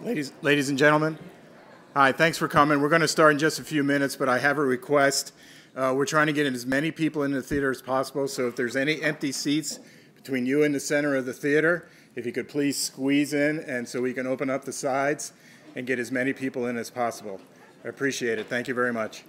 Ladies and gentlemen, hi, thanks for coming. We're going to start in just a few minutes, but I have a request. We're trying to get as many people in the theater as possible, so if there's any empty seats between you and the center of the theater, if you could please squeeze in, and so we can open up the sides and get as many people in as possible. I appreciate it. Thank you very much.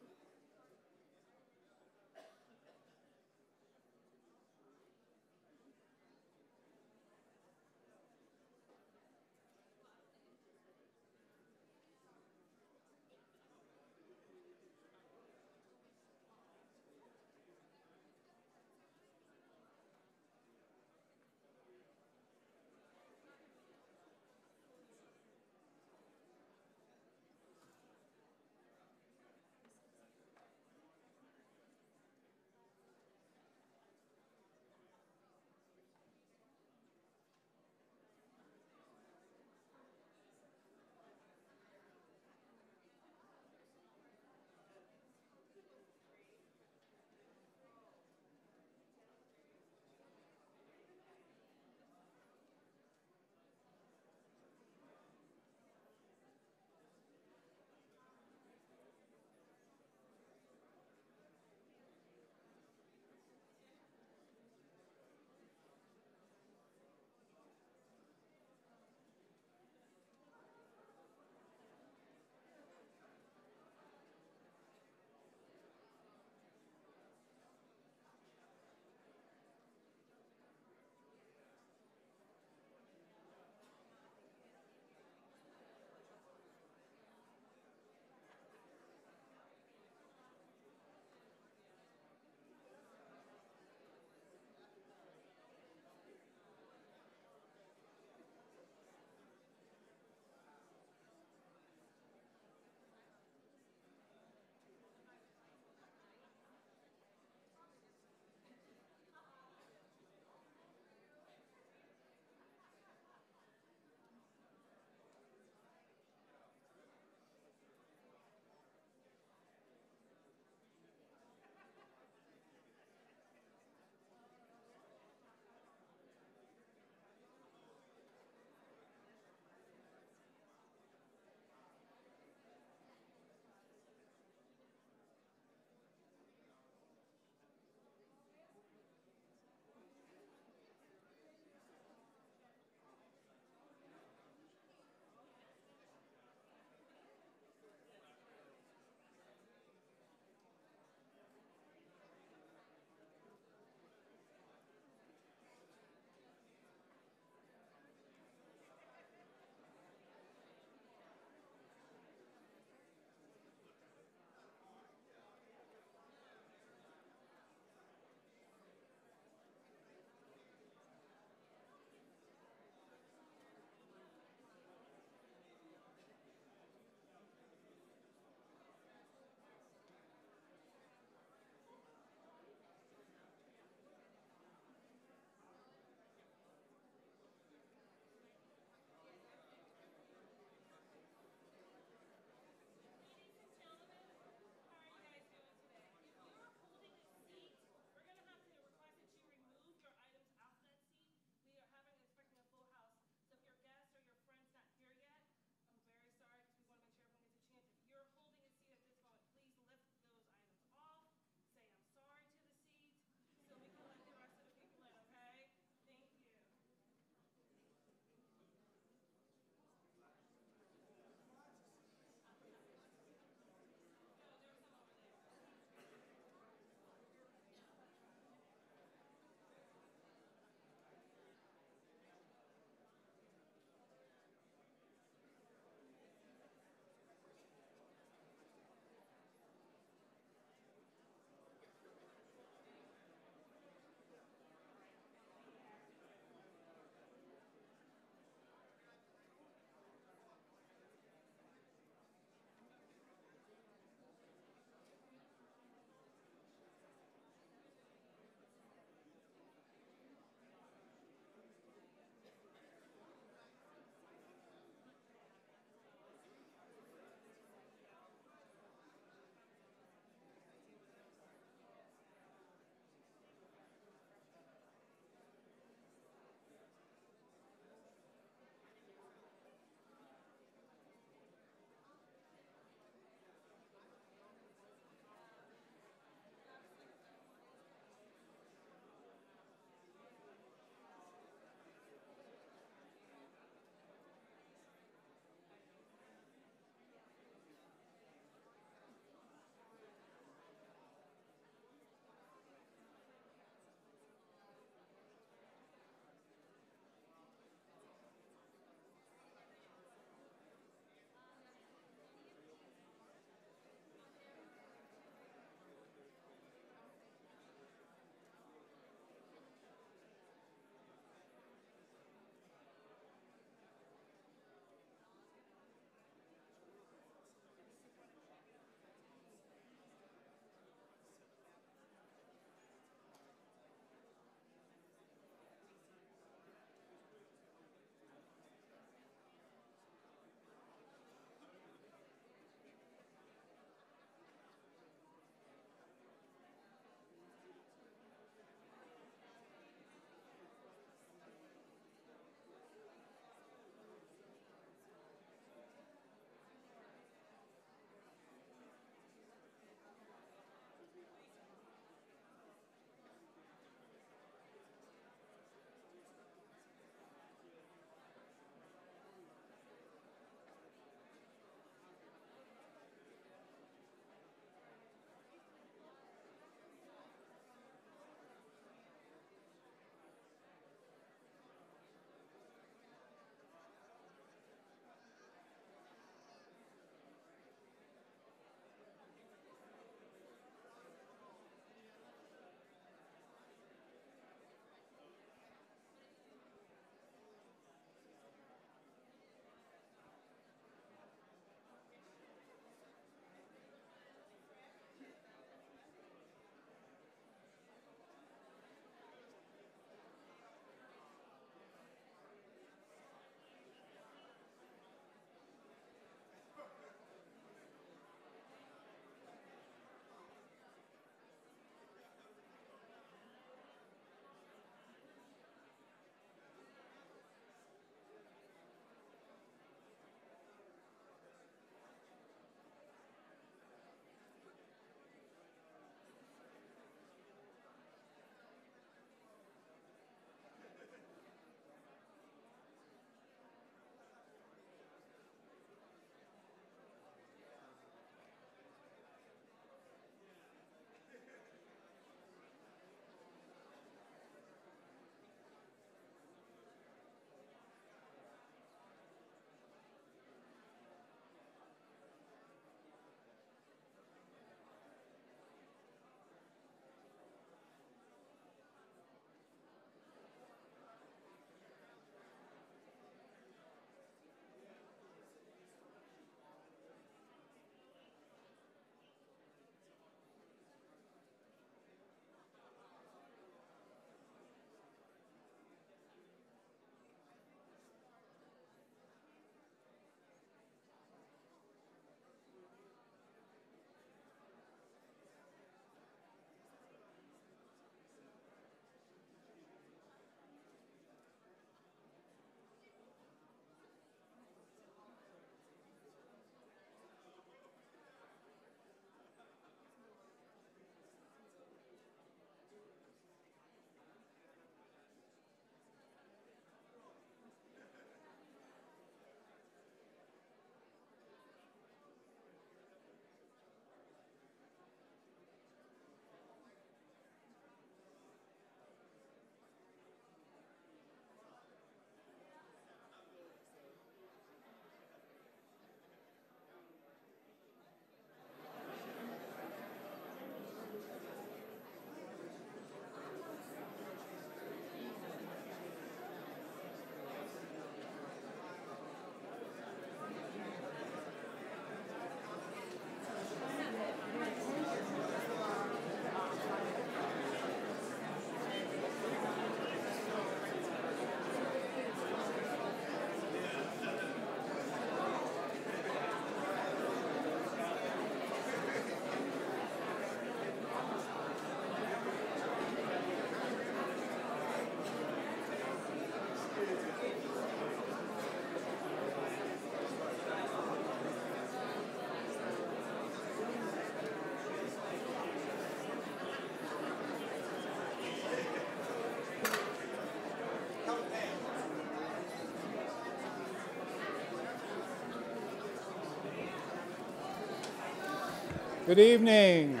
Good evening.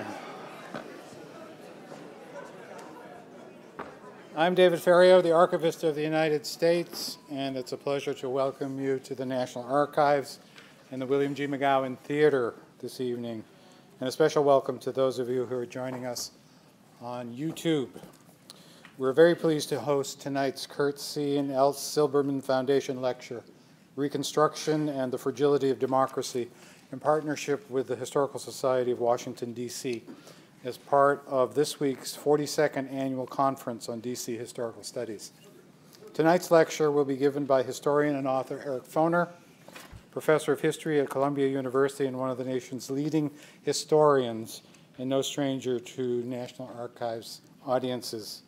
I'm David Ferriero, the Archivist of the United States, and it's a pleasure to welcome you to the National Archives and the William G. McGowan Theater this evening, and a special welcome to those of you who are joining us on YouTube. We're very pleased to host tonight's Kurt C. and L. Silberman Foundation Lecture, Reconstruction and the Fragility of Democracy, in partnership with the Historical Society of Washington, D.C., as part of this week's 42nd Annual Conference on D.C. Historical Studies. Tonight's lecture will be given by historian and author Eric Foner, professor of history at Columbia University and one of the nation's leading historians, and no stranger to National Archives audiences.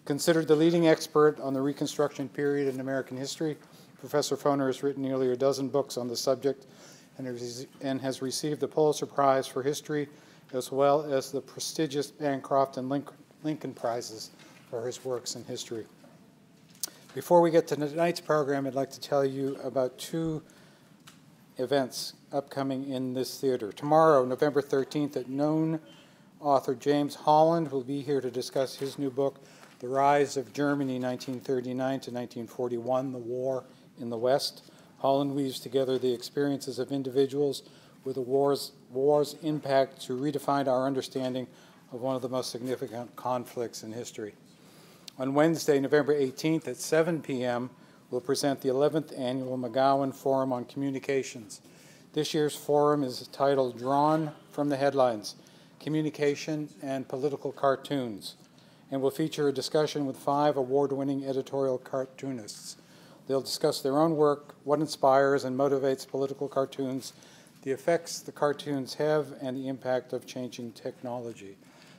Considered the leading expert on the Reconstruction period in American history, Professor Foner has written nearly a dozen books on the subject and has received the Pulitzer Prize for History as well as the prestigious Bancroft and Lincoln Prizes for his works in history. Before we get to tonight's program, I'd like to tell you about two events upcoming in this theater. Tomorrow, November 13th at noon, author James Holland will be here to discuss his new book, The Rise of Germany, 1939 to 1941, The War in the West. Holland weaves together the experiences of individuals with the war's impact to redefine our understanding of one of the most significant conflicts in history. On Wednesday, November 18th at 7 p.m., we'll present the 11th Annual McGowan Forum on Communications. This year's forum is titled Drawn from the Headlines, Communication and Political Cartoons, and will feature a discussion with 5 award-winning editorial cartoonists. They'll discuss their own work, what inspires and motivates political cartoons, the effects the cartoons have, and the impact of changing technology.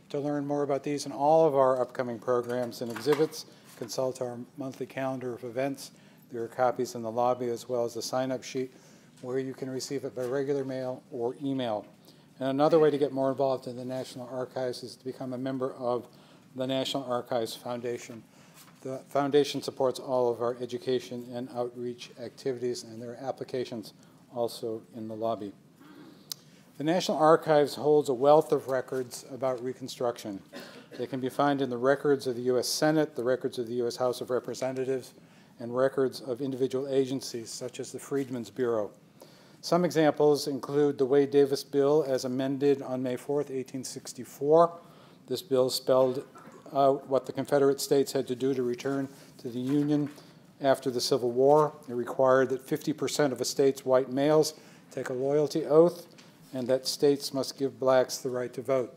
To learn more about these and all of our upcoming programs and exhibits, consult our monthly calendar of events. There are copies in the lobby as well as a sign-up sheet where you can receive it by regular mail or email. And another way to get more involved in the National Archives is to become a member of the National Archives Foundation. The foundation supports all of our education and outreach activities, and there are applications also in the lobby. The National Archives holds a wealth of records about Reconstruction. They can be found in the records of the U.S. Senate, the records of the U.S. House of Representatives, and records of individual agencies, such as the Freedmen's Bureau. Some examples include the Wade-Davis Bill as amended on May 4th, 1864. This bill spelled out what the Confederate States had to do to return to the Union after the Civil War. It required that 50% of a state's white males take a loyalty oath and that states must give blacks the right to vote.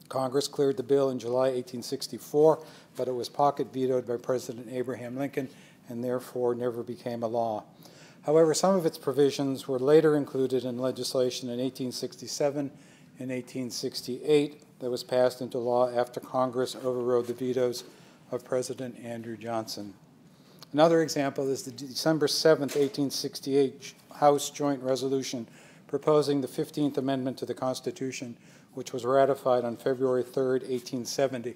Congress cleared the bill in July 1864, but it was pocket vetoed by President Abraham Lincoln and therefore never became a law. However, some of its provisions were later included in legislation in 1867 and 1868 that was passed into law after Congress overrode the vetoes of President Andrew Johnson. Another example is the December 7, 1868 House Joint Resolution proposing the 15th Amendment to the Constitution, which was ratified on February 3, 1870.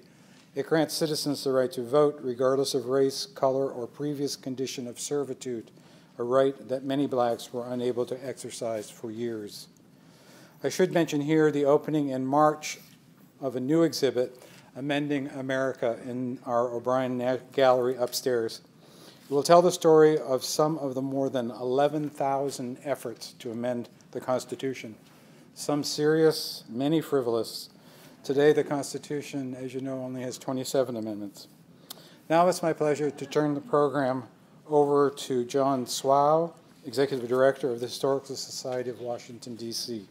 It grants citizens the right to vote regardless of race, color, or previous condition of servitude, a right that many blacks were unable to exercise for years. I should mention here the opening in March of a new exhibit, Amending America, in our O'Brien Gallery upstairs. It will tell the story of some of the more than 11,000 efforts to amend the Constitution, some serious, many frivolous. Today, the Constitution, as you know, only has 27 amendments. Now it's my pleasure to turn the program over to John Swao, Executive Director of the Historical Society of Washington, D.C.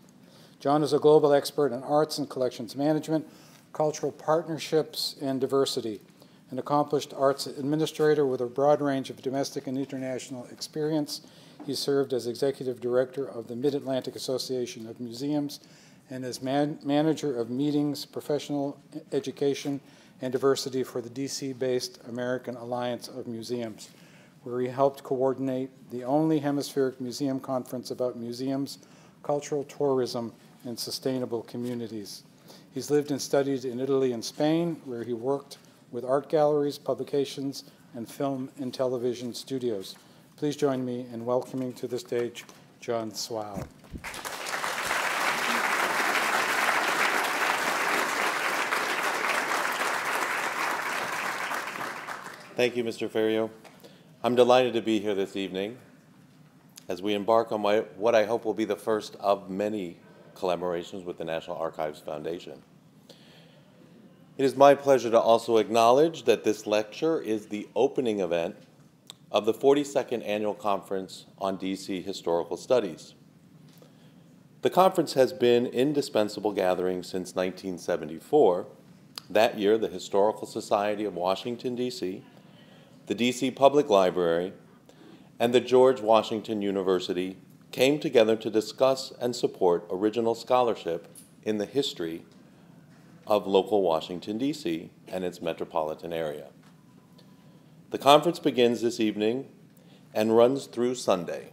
John is a global expert in arts and collections management, cultural partnerships, and diversity, an accomplished arts administrator with a broad range of domestic and international experience. He served as Executive Director of the Mid-Atlantic Association of Museums and as Manager of Meetings, Professional Education, and Diversity for the DC-based American Alliance of Museums, where he helped coordinate the only hemispheric museum conference about museums, cultural tourism, and sustainable communities. He's lived and studied in Italy and Spain, where he worked with art galleries, publications, and film and television studios. Please join me in welcoming to the stage John Swao. Thank you, Mr. Ferriero. I'm delighted to be here this evening as we embark on what I hope will be the first of many collaborations with the National Archives Foundation. It is my pleasure to also acknowledge that this lecture is the opening event of the 42nd Annual Conference on DC Historical Studies. The conference has been an indispensable gathering since 1974. That year, the Historical Society of Washington, D.C., the D.C. Public Library, and the George Washington University came together to discuss and support original scholarship in the history of local Washington, D.C. and its metropolitan area. The conference begins this evening and runs through Sunday.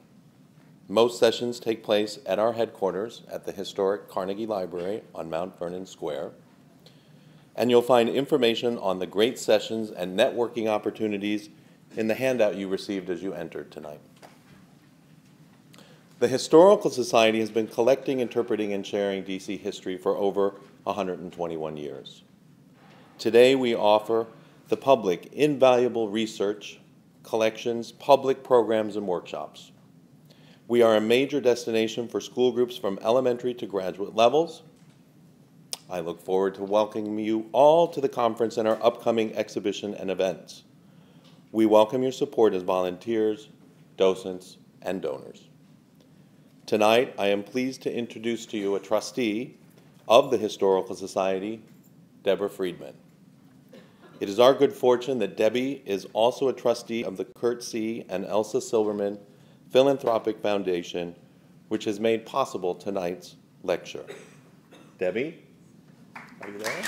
Most sessions take place at our headquarters at the historic Carnegie Library on Mount Vernon Square. And you'll find information on the great sessions and networking opportunities in the handout you received as you entered tonight. The Historical Society has been collecting, interpreting, and sharing DC history for over 121 years. Today we offer the public invaluable research, collections, public programs, and workshops. We are a major destination for school groups from elementary to graduate levels. I look forward to welcoming you all to the conference and our upcoming exhibition and events. We welcome your support as volunteers, docents, and donors. Tonight, I am pleased to introduce to you a trustee of the Historical Society, Deborah Friedman. It is our good fortune that Debbie is also a trustee of the Kurt C. and Elsa Silverman Philanthropic Foundation, which has made possible tonight's lecture. Debbie? Are you there?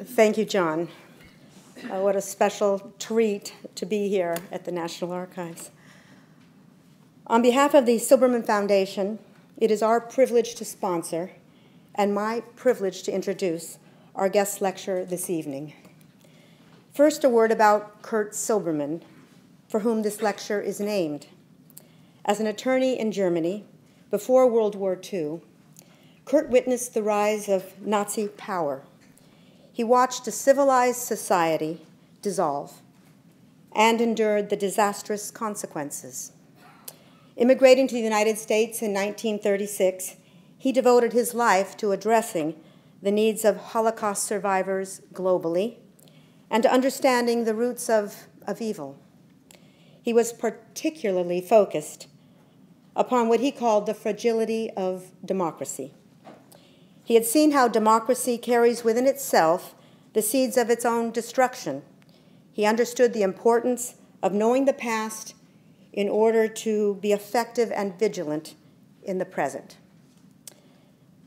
Thank you, John. What a special treat to be here at the National Archives. On behalf of the Silberman Foundation, it is our privilege to sponsor and my privilege to introduce our guest lecturer this evening. First, a word about Kurt Silberman, for whom this lecture is named. As an attorney in Germany before World War II, Kurt witnessed the rise of Nazi power. He watched a civilized society dissolve and endured the disastrous consequences. Immigrating to the United States in 1936, he devoted his life to addressing the needs of Holocaust survivors globally and to understanding the roots of evil. He was particularly focused upon what he called the fragility of democracy. He had seen how democracy carries within itself the seeds of its own destruction. He understood the importance of knowing the past in order to be effective and vigilant in the present.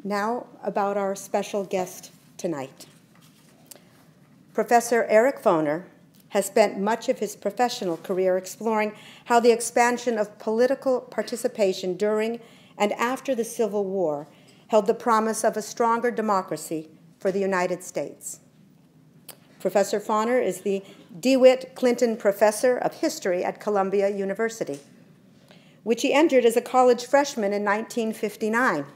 Now, about our special guest tonight. Professor Eric Foner has spent much of his professional career exploring how the expansion of political participation during and after the Civil War held the promise of a stronger democracy for the United States. Professor Foner is the DeWitt Clinton Professor of History at Columbia University, which he entered as a college freshman in 1959.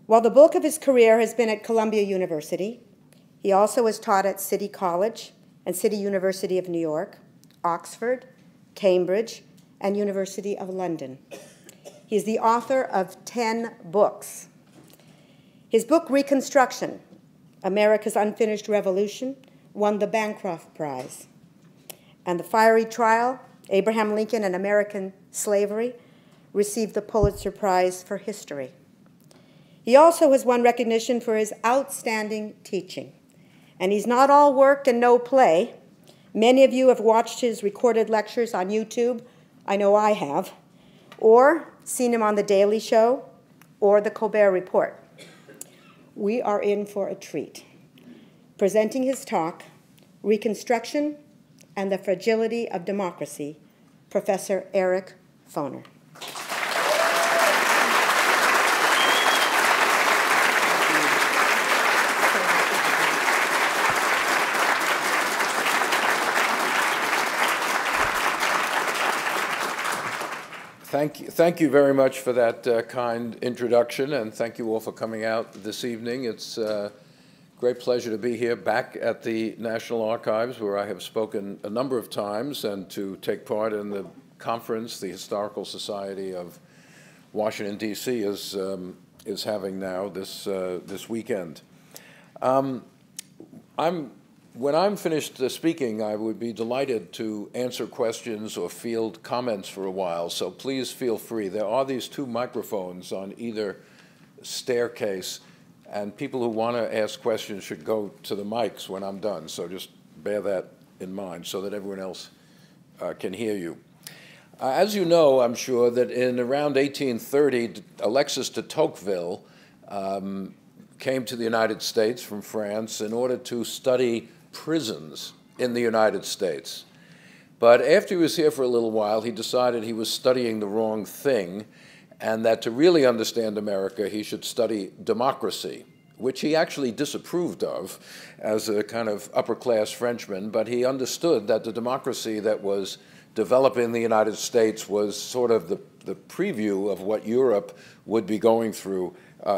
While the bulk of his career has been at Columbia University, he also has taught at City College and City University of New York, Oxford, Cambridge, and University of London. He is the author of 10 books. His book, Reconstruction, America's Unfinished Revolution, won the Bancroft Prize. And The Fiery Trial, Abraham Lincoln and American Slavery, received the Pulitzer Prize for History. He also has won recognition for his outstanding teaching. And he's not all work and no play. Many of you have watched his recorded lectures on YouTube. I know I have. Or seen him on The Daily Show or The Colbert Report. We are in for a treat. Presenting his talk, Reconstruction and the Fragility of Democracy, Professor Eric Foner. Thank you very much for that kind introduction, and thank you all for coming out this evening. It's a great pleasure to be here back at the National Archives, where I have spoken a number of times, and to take part in the conference the Historical Society of Washington, D.C. is having now this weekend. When I'm finished speaking, I would be delighted to answer questions or field comments for a while, so please feel free. There are these two microphones on either staircase, and people who want to ask questions should go to the mics when I'm done, so just bear that in mind so that everyone else can hear you. As you know, I'm sure, that in around 1830, Alexis de Tocqueville came to the United States from France in order to study prisons in the United States. But after he was here for a little while, he decided he was studying the wrong thing, and that to really understand America, he should study democracy, which he actually disapproved of as a kind of upper-class Frenchman, but he understood that the democracy that was developing in the United States was sort of the preview of what Europe would be going through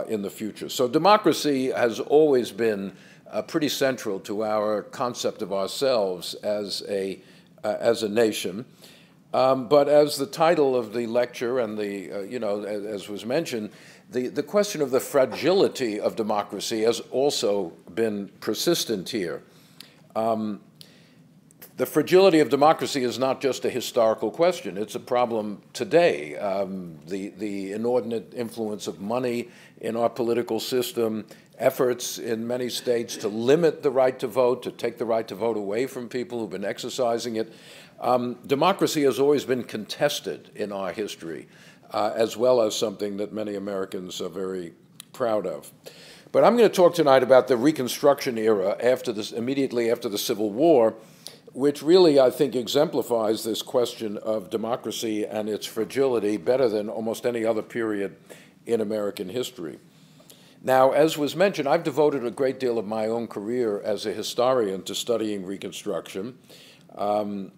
in the future. So democracy has always been pretty central to our concept of ourselves as a nation. But as the title of the lecture and as was mentioned, the question of the fragility of democracy has also been persistent here. The fragility of democracy is not just a historical question. It's a problem today. The inordinate influence of money in our political system, efforts in many states to limit the right to vote, to take the right to vote away from people who've been exercising it. Democracy has always been contested in our history, as well as something that many Americans are very proud of. But I'm going to talk tonight about the Reconstruction era immediately after the Civil War, which really, I think, exemplifies this question of democracy and its fragility better than almost any other period in American history. Now, as was mentioned, I've devoted a great deal of my own career as a historian to studying Reconstruction. I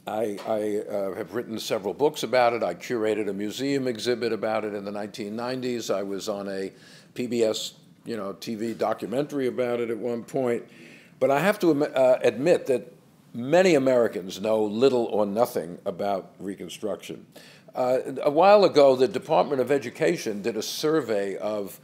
have written several books about it. I curated a museum exhibit about it in the 1990s. I was on a PBS TV documentary about it at one point. But I have to admit that many Americans know little or nothing about Reconstruction. A while ago, the Department of Education did a survey of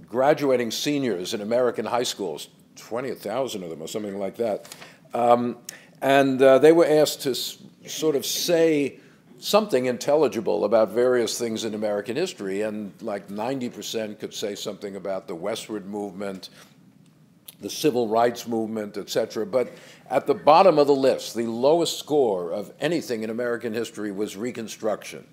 graduating seniors in American high schools, 20,000 of them or something like that. And they were asked to sort of say something intelligible about various things in American history, and like 90% could say something about the westward movement, the civil rights movement, etc. But at the bottom of the list, the lowest score of anything in American history was Reconstruction.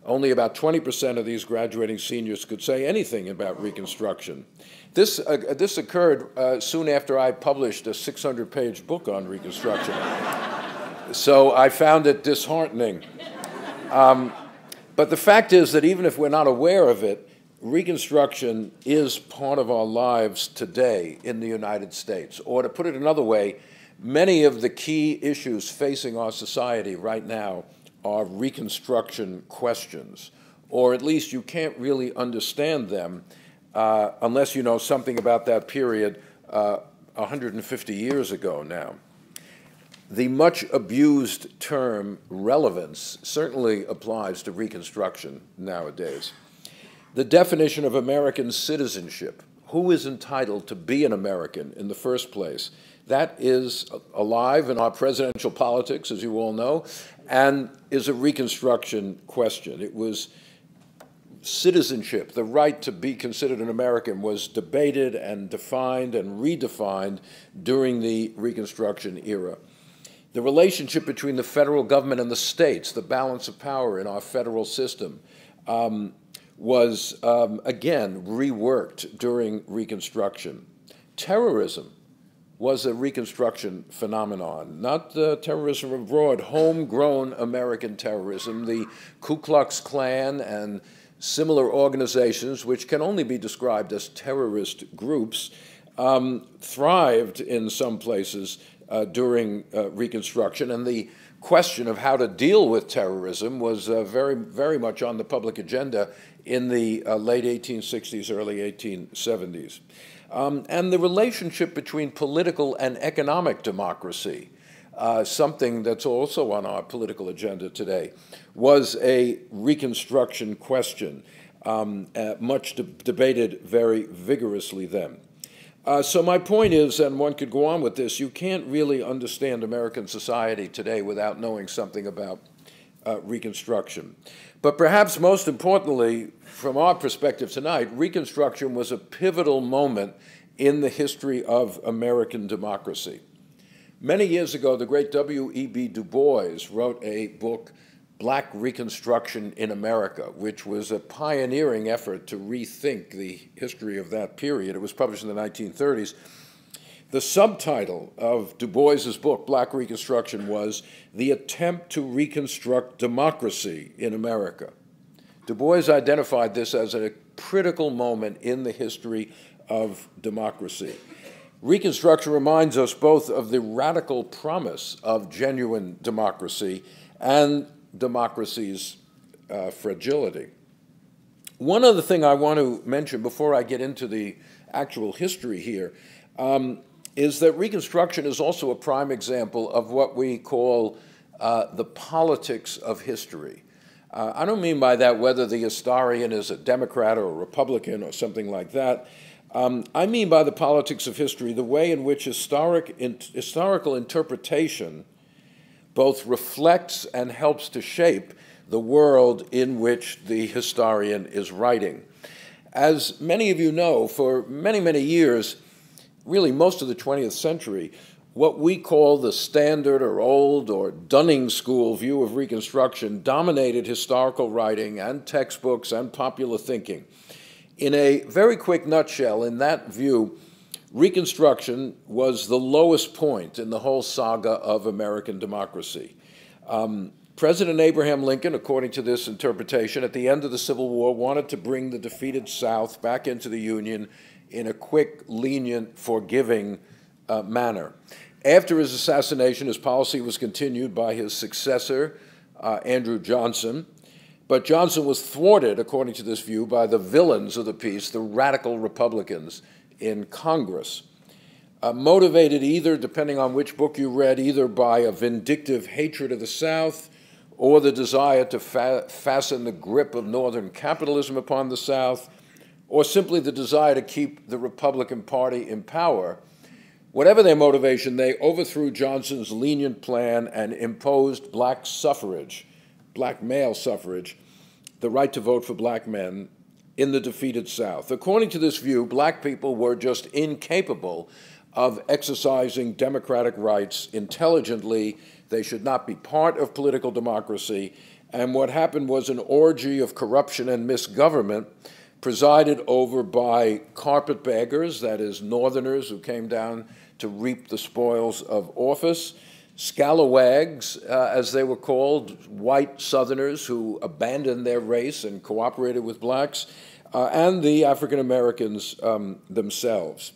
Only about 20% of these graduating seniors could say anything about Reconstruction. This occurred soon after I published a 600-page book on Reconstruction. So I found it disheartening. But the fact is that even if we're not aware of it, Reconstruction is part of our lives today in the United States. Or to put it another way, many of the key issues facing our society right now are Reconstruction questions, or at least you can't really understand them unless you know something about that period 150 years ago now. The much abused term relevance certainly applies to Reconstruction nowadays. The definition of American citizenship, who is entitled to be an American in the first place, that is alive in our presidential politics, as you all know, and is a Reconstruction question. It was citizenship, the right to be considered an American, was debated and defined and redefined during the Reconstruction era. The relationship between the federal government and the states, the balance of power in our federal system, was, again, reworked during Reconstruction. Terrorism was a Reconstruction phenomenon, not terrorism abroad, homegrown American terrorism. The Ku Klux Klan and similar organizations, which can only be described as terrorist groups, thrived in some places during Reconstruction, and the question of how to deal with terrorism was very much on the public agenda in the late 1860s, early 1870s. And the relationship between political and economic democracy, something that's also on our political agenda today, was a Reconstruction question, much debated very vigorously then. So my point is, and one could go on with this, you can't really understand American society today without knowing something about Reconstruction. But perhaps most importantly, from our perspective tonight, Reconstruction was a pivotal moment in the history of American democracy. Many years ago, the great W.E.B. Du Bois wrote a book, Black Reconstruction in America, which was a pioneering effort to rethink the history of that period. It was published in the 1930s. The subtitle of Du Bois's book, Black Reconstruction, was The Attempt to Reconstruct Democracy in America. Du Bois identified this as a critical moment in the history of democracy. Reconstruction reminds us both of the radical promise of genuine democracy and democracy's fragility. One other thing I want to mention before I get into the actual history here is that Reconstruction is also a prime example of what we call the politics of history. I don't mean by that whether the historian is a Democrat or a Republican or something like that. I mean by the politics of history the way in which historical interpretation both reflects and helps to shape the world in which the historian is writing. As many of you know, for many, many years, really most of the 20th century, what we call the standard or old or Dunning School view of Reconstruction dominated historical writing and textbooks and popular thinking. In a very quick nutshell, in that view, Reconstruction was the lowest point in the whole saga of American democracy. President Abraham Lincoln, according to this interpretation, at the end of the Civil War, wanted to bring the defeated South back into the Union in a quick, lenient, forgiving manner. After his assassination, his policy was continued by his successor, Andrew Johnson. But Johnson was thwarted, according to this view, by the villains of the piece, the radical Republicans in Congress, motivated either, depending on which book you read, either by a vindictive hatred of the South or the desire to fasten the grip of Northern capitalism upon the South, or simply the desire to keep the Republican Party in power. Whatever their motivation, they overthrew Johnson's lenient plan and imposed black suffrage, black male suffrage, the right to vote for black men, in the defeated South. According to this view, black people were just incapable of exercising democratic rights intelligently. They should not be part of political democracy. And what happened was an orgy of corruption and misgovernment presided over by carpetbaggers, that is, Northerners who came down to reap the spoils of office, scalawags, as they were called, white Southerners who abandoned their race and cooperated with blacks, and the African Americans themselves.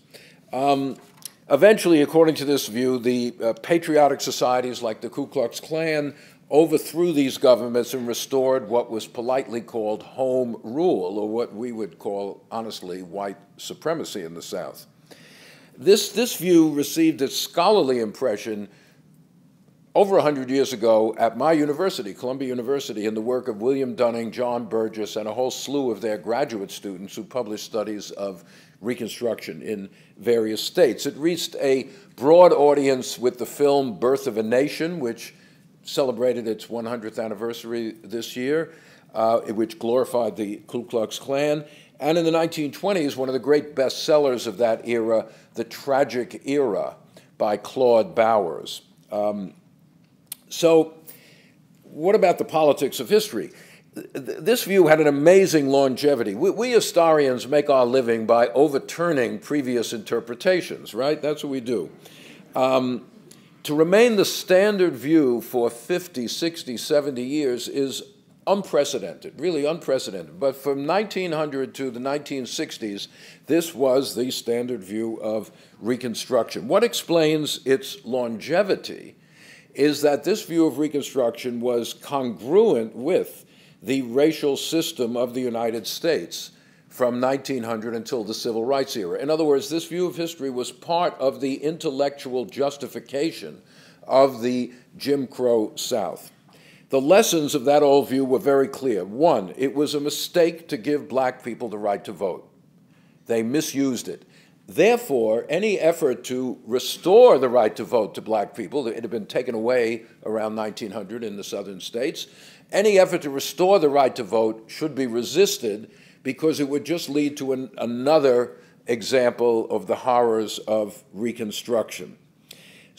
Eventually, according to this view, the patriotic societies like the Ku Klux Klan overthrew these governments and restored what was politely called home rule, or what we would call, honestly, white supremacy in the South. This view received its scholarly impression over 100 years ago at my university, Columbia University, in the work of William Dunning, John Burgess, and a whole slew of their graduate students who published studies of Reconstruction in various states. It reached a broad audience with the film Birth of a Nation, which celebrated its 100th anniversary this year, which glorified the Ku Klux Klan. And in the 1920s, one of the great bestsellers of that era, The Tragic Era by Claude Bowers. So what about the politics of history? This view had an amazing longevity. We historians make our living by overturning previous interpretations, right? That's what we do. To remain the standard view for 50, 60, 70 years is unprecedented, really unprecedented. But from 1900 to the 1960s, this was the standard view of Reconstruction. What explains its longevity is that this view of Reconstruction was congruent with the racial system of the United States from 1900 until the Civil Rights era. In other words, this view of history was part of the intellectual justification of the Jim Crow South. The lessons of that old view were very clear. One, it was a mistake to give black people the right to vote. They misused it. Therefore, any effort to restore the right to vote to black people, it had been taken away around 1900 in the southern states, any effort to restore the right to vote should be resisted because it would just lead to another example of the horrors of Reconstruction.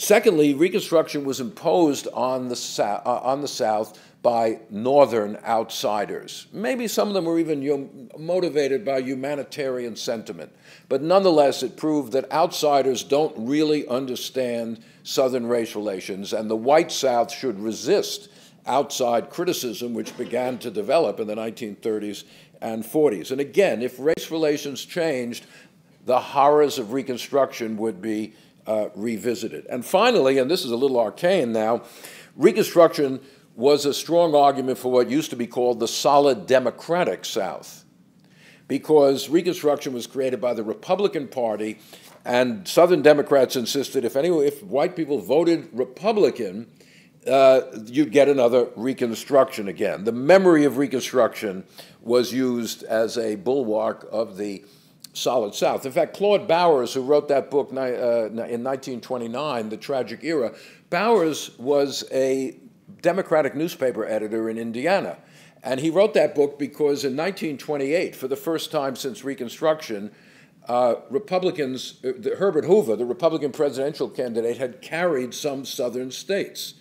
Secondly, Reconstruction was imposed on the South by Northern outsiders. Maybe some of them were even motivated by humanitarian sentiment. But nonetheless, it proved that outsiders don't really understand Southern race relations, and the white South should resist outside criticism, which began to develop in the 1930s and 40s. And again, if race relations changed, the horrors of Reconstruction would be revisited. And finally, and this is a little arcane now, Reconstruction was a strong argument for what used to be called the solid democratic South, because Reconstruction was created by the Republican Party, and Southern Democrats insisted if white people voted Republican, you'd get another Reconstruction again. The memory of Reconstruction was used as a bulwark of the solid South. In fact, Claude Bowers, who wrote that book in 1929, The Tragic Era, Bowers was a Democratic newspaper editor in Indiana. And he wrote that book because in 1928, for the first time since Reconstruction, Republicans, Herbert Hoover, the Republican presidential candidate, had carried some southern states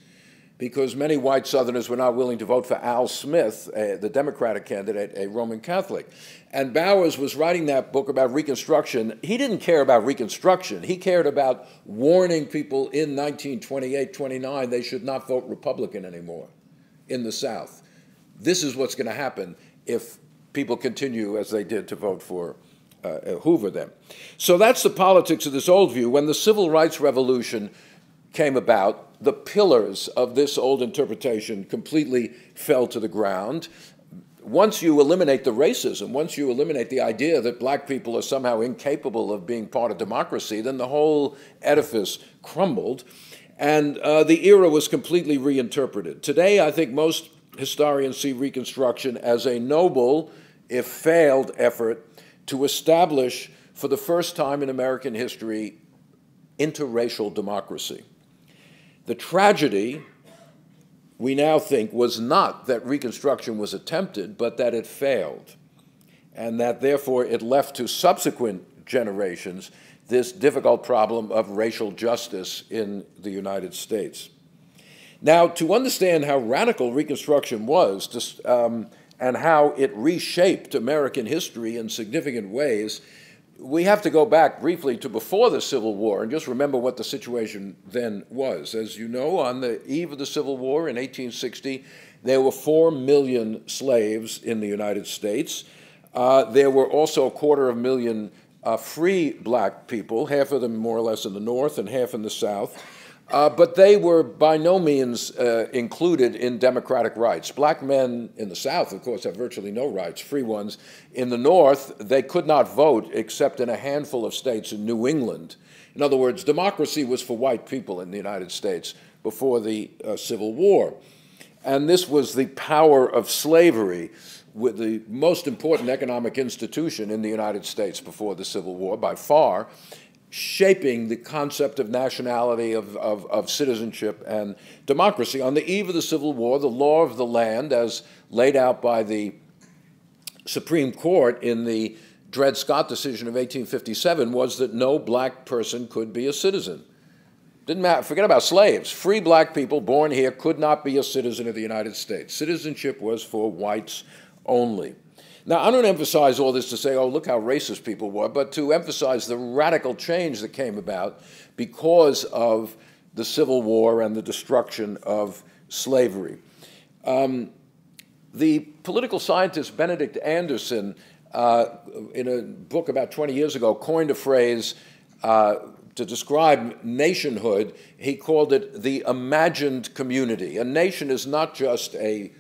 because many white Southerners were not willing to vote for Al Smith, the Democratic candidate, a Roman Catholic. And Bowers was writing that book about Reconstruction. He didn't care about Reconstruction. He cared about warning people in 1928-29 they should not vote Republican anymore in the South. This is what's going to happen if people continue as they did to vote for Hoover then. So that's the politics of this old view. When the Civil Rights Revolution came about, the pillars of this old interpretation completely fell to the ground. Once you eliminate the racism, once you eliminate the idea that black people are somehow incapable of being part of democracy, then the whole edifice crumbled, and the era was completely reinterpreted. Today, I think most historians see Reconstruction as a noble, if failed, effort to establish, for the first time in American history, interracial democracy. The tragedy, we now think, was not that Reconstruction was attempted, but that it failed, and that therefore it left to subsequent generations this difficult problem of racial justice in the United States. Now, to understand how radical Reconstruction was and how it reshaped American history in significant ways, we have to go back briefly to before the Civil War and just remember what the situation then was. As you know, on the eve of the Civil War in 1860, there were 4 million slaves in the United States. There were also 250,000 free black people, half of them more or less in the North and half in the South. But they were by no means included in democratic rights. Black men in the South, of course, have virtually no rights, free ones. In the North, they could not vote except in a handful of states in New England. In other words, democracy was for white people in the United States before the Civil War. And this was the power of slavery, with the most important economic institution in the United States before the Civil War, by far, shaping the concept of nationality, of citizenship and democracy. On the eve of the Civil War, the law of the land, as laid out by the Supreme Court in the Dred Scott decision of 1857, was that no black person could be a citizen. Didn't matter, forget about slaves. Free black people born here could not be a citizen of the United States. Citizenship was for whites only. Now, I don't emphasize all this to say, oh, look how racist people were, but to emphasize the radical change that came about because of the Civil War and the destruction of slavery. The political scientist Benedict Anderson, in a book about 20 years ago, coined a phrase to describe nationhood, he called it the imagined community. A nation is not just a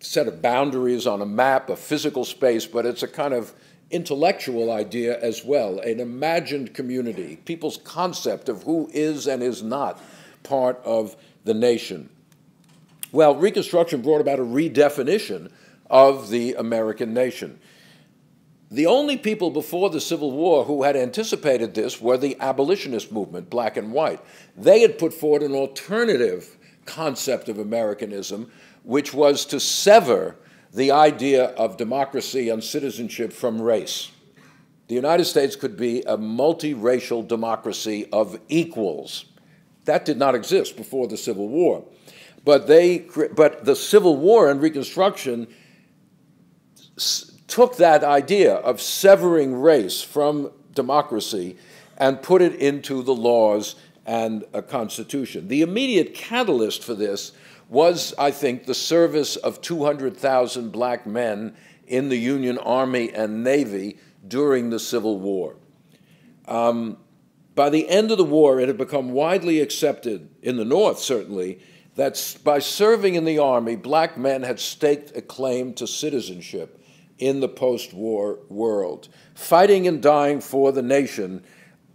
set of boundaries on a map, a physical space, but it's a kind of intellectual idea as well, an imagined community, people's concept of who is and is not part of the nation. Well, Reconstruction brought about a redefinition of the American nation. The only people before the Civil War who had anticipated this were the abolitionist movement, black and white. They had put forward an alternative concept of Americanism, which was to sever the idea of democracy and citizenship from race. The United States could be a multiracial democracy of equals. That did not exist before the Civil War. But the Civil War and Reconstruction took that idea of severing race from democracy and put it into the laws and a constitution. The immediate catalyst for this was, I think, the service of 200,000 black men in the Union Army and Navy during the Civil War. By the end of the war, it had become widely accepted, in the North certainly, that by serving in the Army, black men had staked a claim to citizenship in the post-war world. Fighting and dying for the nation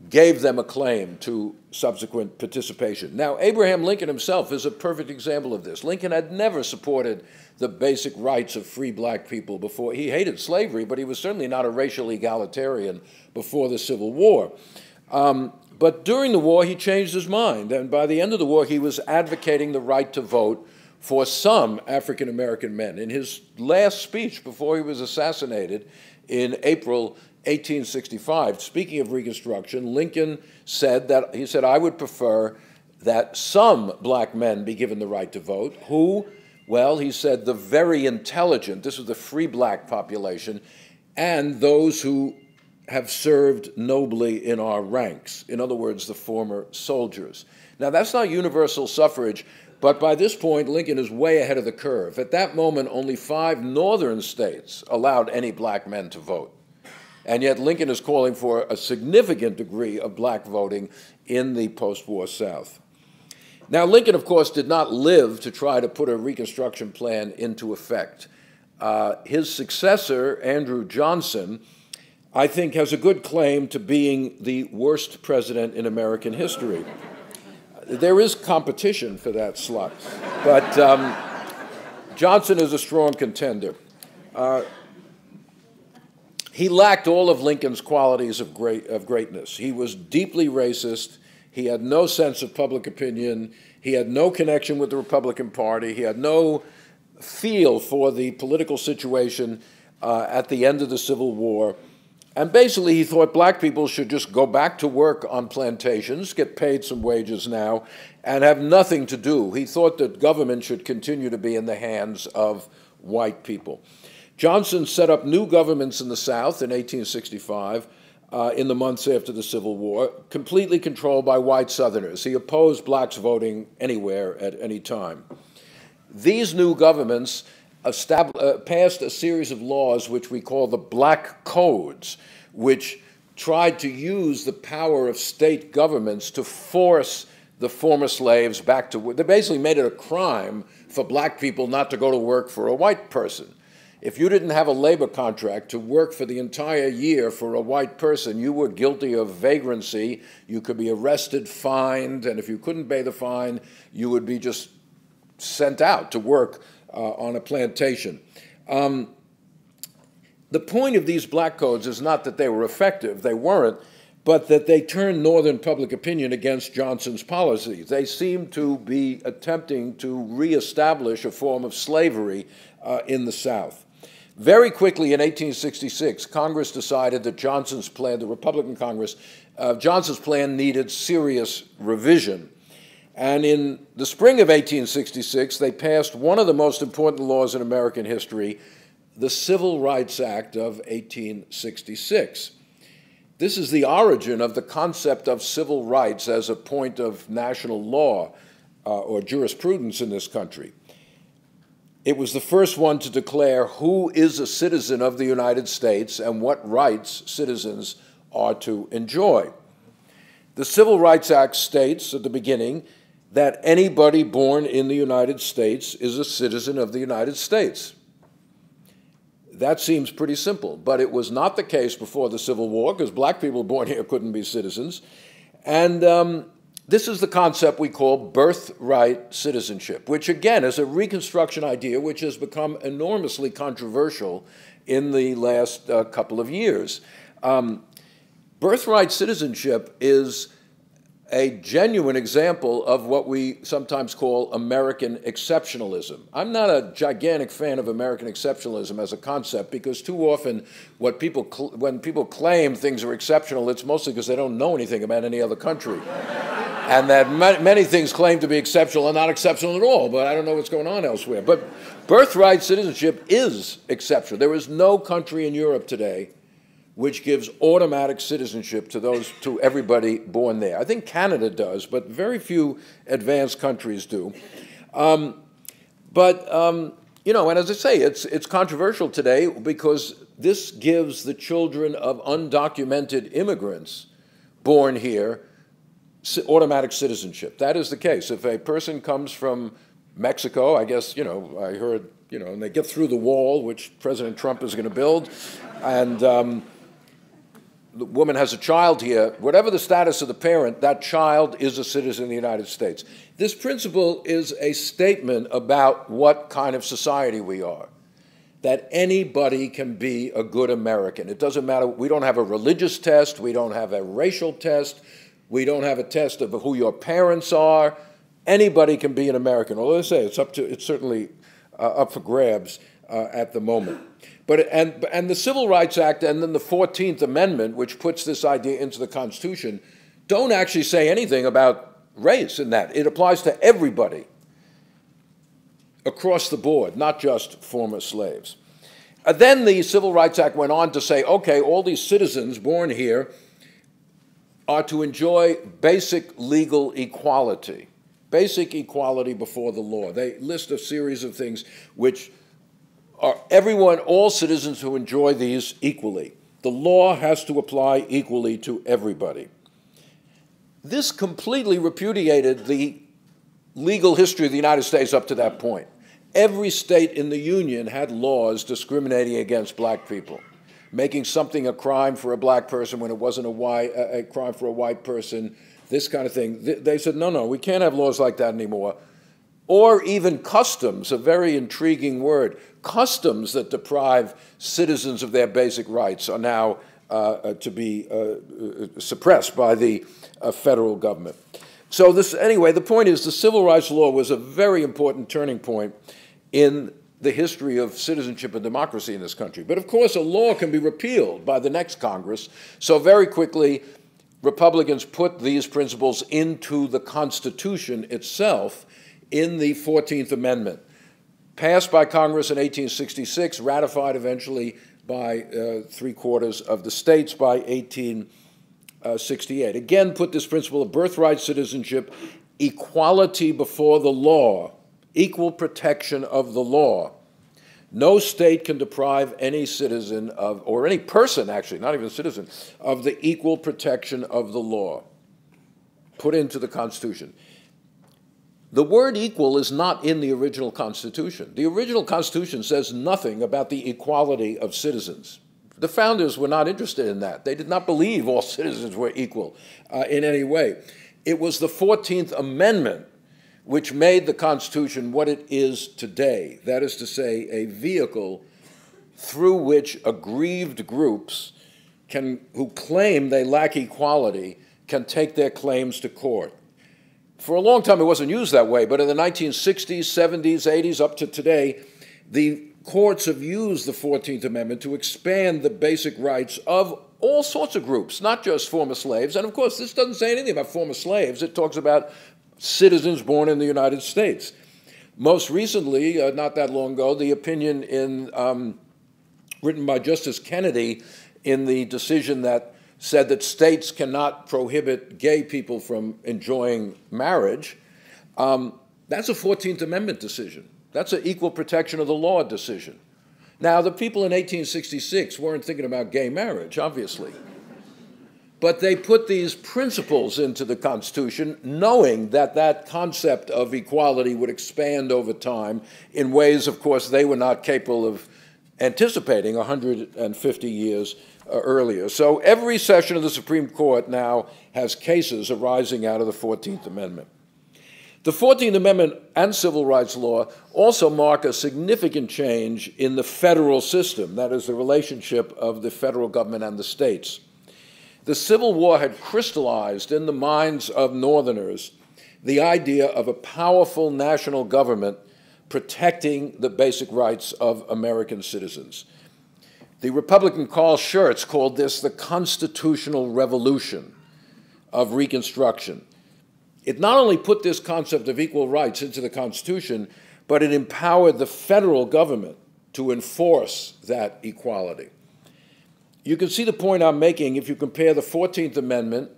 gave them a claim to subsequent participation. Now, Abraham Lincoln himself is a perfect example of this. Lincoln had never supported the basic rights of free black people before. He hated slavery, but he was certainly not a racial egalitarian before the Civil War. But during the war, he changed his mind, and by the end of the war, he was advocating the right to vote for some African-American men. In his last speech before he was assassinated in April 1865, speaking of Reconstruction, Lincoln said, I would prefer that some black men be given the right to vote, who, well, he said, the very intelligent, this was the free black population, and those who have served nobly in our ranks. In other words, the former soldiers. Now, that's not universal suffrage, but by this point, Lincoln is way ahead of the curve. At that moment, only 5 northern states allowed any black men to vote. And yet Lincoln is calling for a significant degree of black voting in the post-war South. Now, Lincoln, of course, did not live to try to put a Reconstruction plan into effect. His successor, Andrew Johnson, I think has a good claim to being the worst president in American history. There is competition for that slot, but Johnson is a strong contender. He lacked all of Lincoln's qualities of greatness. He was deeply racist. He had no sense of public opinion. He had no connection with the Republican Party. He had no feel for the political situation at the end of the Civil War. And basically, he thought black people should just go back to work on plantations, get paid some wages now, and have nothing to do. He thought that government should continue to be in the hands of white people. Johnson set up new governments in the South in 1865, in the months after the Civil War, completely controlled by white Southerners. He opposed blacks voting anywhere at any time. These new governments passed a series of laws which we call the Black Codes, which tried to use the power of state governments to force the former slaves back to work. They basically made it a crime for black people not to go to work for a white person. If you didn't have a labor contract to work for the entire year for a white person, you were guilty of vagrancy. You could be arrested, fined, and if you couldn't pay the fine, you would be just sent out to work on a plantation. The point of these black codes is not that they were effective, they weren't, but that they turned Northern public opinion against Johnson's policies. They seemed to be attempting to reestablish a form of slavery in the South. Very quickly in 1866, Congress decided that Johnson's plan, the Republican Congress, Johnson's plan needed serious revision. And in the spring of 1866, they passed one of the most important laws in American history, the Civil Rights Act of 1866. This is the origin of the concept of civil rights as a point of national law or jurisprudence in this country. It was the first one to declare who is a citizen of the United States and what rights citizens are to enjoy. The Civil Rights Act states at the beginning that anybody born in the United States is a citizen of the United States. That seems pretty simple, but it was not the case before the Civil War, because black people born here couldn't be citizens. And this is the concept we call birthright citizenship, which again is a Reconstruction idea which has become enormously controversial in the last couple of years. Birthright citizenship is a genuine example of what we sometimes call American exceptionalism. I'm not a gigantic fan of American exceptionalism as a concept, because too often when people claim things are exceptional, it's mostly because they don't know anything about any other country. And that many things claim to be exceptional are not exceptional at all, but I don't know what's going on elsewhere. But birthright citizenship is exceptional. There is no country in Europe today which gives automatic citizenship to everybody born there. I think Canada does, but very few advanced countries do. You know, and as I say, it's controversial today because this gives the children of undocumented immigrants born here automatic citizenship. That is the case. If a person comes from Mexico, I guess, you know, I heard, you know, and they get through the wall, which President Trump is going to build, and the woman has a child here, whatever the status of the parent, that child is a citizen of the United States. This principle is a statement about what kind of society we are, that anybody can be a good American. It doesn't matter. We don't have a religious test. We don't have a racial test. We don't have a test of who your parents are. Anybody can be an American. Although I say it's certainly up for grabs at the moment. But the Civil Rights Act and then the 14th Amendment, which puts this idea into the Constitution, don't actually say anything about race in that. It applies to everybody across the board, not just former slaves. Then the Civil Rights Act went on to say, okay, all these citizens born here are to enjoy basic legal equality, basic equality before the law. They list a series of things which are all citizens who enjoy these equally. The law has to apply equally to everybody. This completely repudiated the legal history of the United States up to that point. Every state in the Union had laws discriminating against black people, making something a crime for a black person when it wasn't a crime for a white person, this kind of thing. They said, no, we can't have laws like that anymore. Or even customs, a very intriguing word. Customs that deprive citizens of their basic rights are now to be suppressed by the federal government. So anyway, the point is the civil rights law was a very important turning point in the history of citizenship and democracy in this country. But of course, a law can be repealed by the next Congress. So very quickly, Republicans put these principles into the Constitution itself in the 14th Amendment, passed by Congress in 1866, ratified eventually by 3/4 of the states by 1868. Again, put this principle of birthright citizenship, equality before the law, equal protection of the law. No state can deprive any citizen of, or any person actually, not even a citizen, of the equal protection of the law. Put into the Constitution. The word equal is not in the original Constitution. The original Constitution says nothing about the equality of citizens. The founders were not interested in that. They did not believe all citizens were equal in any way. It was the 14th Amendment which made the Constitution what it is today. That is to say, a vehicle through which aggrieved groups who claim they lack equality can take their claims to court. For a long time, it wasn't used that way, but in the 1960s, 70s, 80s, up to today, the courts have used the 14th Amendment to expand the basic rights of all sorts of groups, not just former slaves. And of course, this doesn't say anything about former slaves. It talks about citizens born in the United States. Most recently, not that long ago, the opinion written by Justice Kennedy in the decision that said that states cannot prohibit gay people from enjoying marriage, that's a 14th Amendment decision. That's an equal protection of the law decision. Now, the people in 1866 weren't thinking about gay marriage, obviously. But they put these principles into the Constitution, knowing that that concept of equality would expand over time in ways, of course, they were not capable of anticipating 150 years earlier. So every session of the Supreme Court now has cases arising out of the 14th Amendment. The 14th Amendment and civil rights law also mark a significant change in the federal system, that is, the relationship of the federal government and the states. The Civil War had crystallized in the minds of Northerners the idea of a powerful national government protecting the basic rights of American citizens. The Republican Carl Schurz called this the constitutional revolution of Reconstruction. It not only put this concept of equal rights into the Constitution, but it empowered the federal government to enforce that equality. You can see the point I'm making if you compare the 14th Amendment,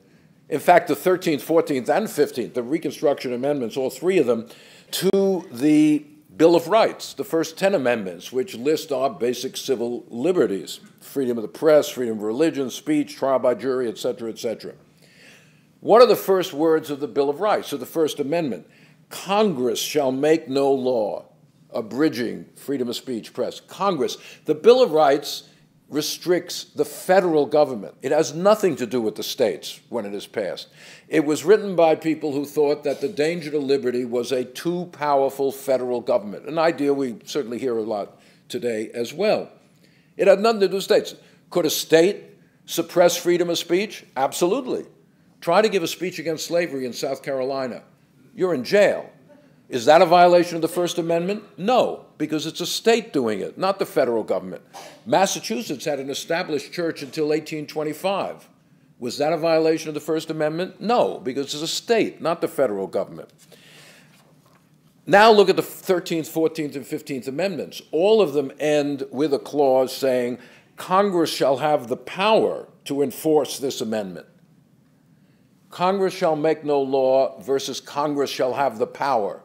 in fact, the 13th, 14th, and 15th, the Reconstruction Amendments, all three of them, to the Bill of Rights, the first 10 amendments, which list our basic civil liberties: freedom of the press, freedom of religion, speech, trial by jury, etc., etc. What are the first words of the Bill of Rights, of the First Amendment? Congress shall make no law abridging freedom of speech, press. Congress. The Bill of Rights restricts the federal government. It has nothing to do with the states when it is passed. It was written by people who thought that the danger to liberty was a too powerful federal government, an idea we certainly hear a lot today as well. It had nothing to do with states. Could a state suppress freedom of speech? Absolutely. Try to give a speech against slavery in South Carolina. You're in jail. Is that a violation of the First Amendment? No, because it's a state doing it, not the federal government. Massachusetts had an established church until 1825. Was that a violation of the First Amendment? No, because it's a state, not the federal government. Now look at the 13th, 14th, and 15th Amendments. All of them end with a clause saying, Congress shall have the power to enforce this amendment. Congress shall make no law versus Congress shall have the power.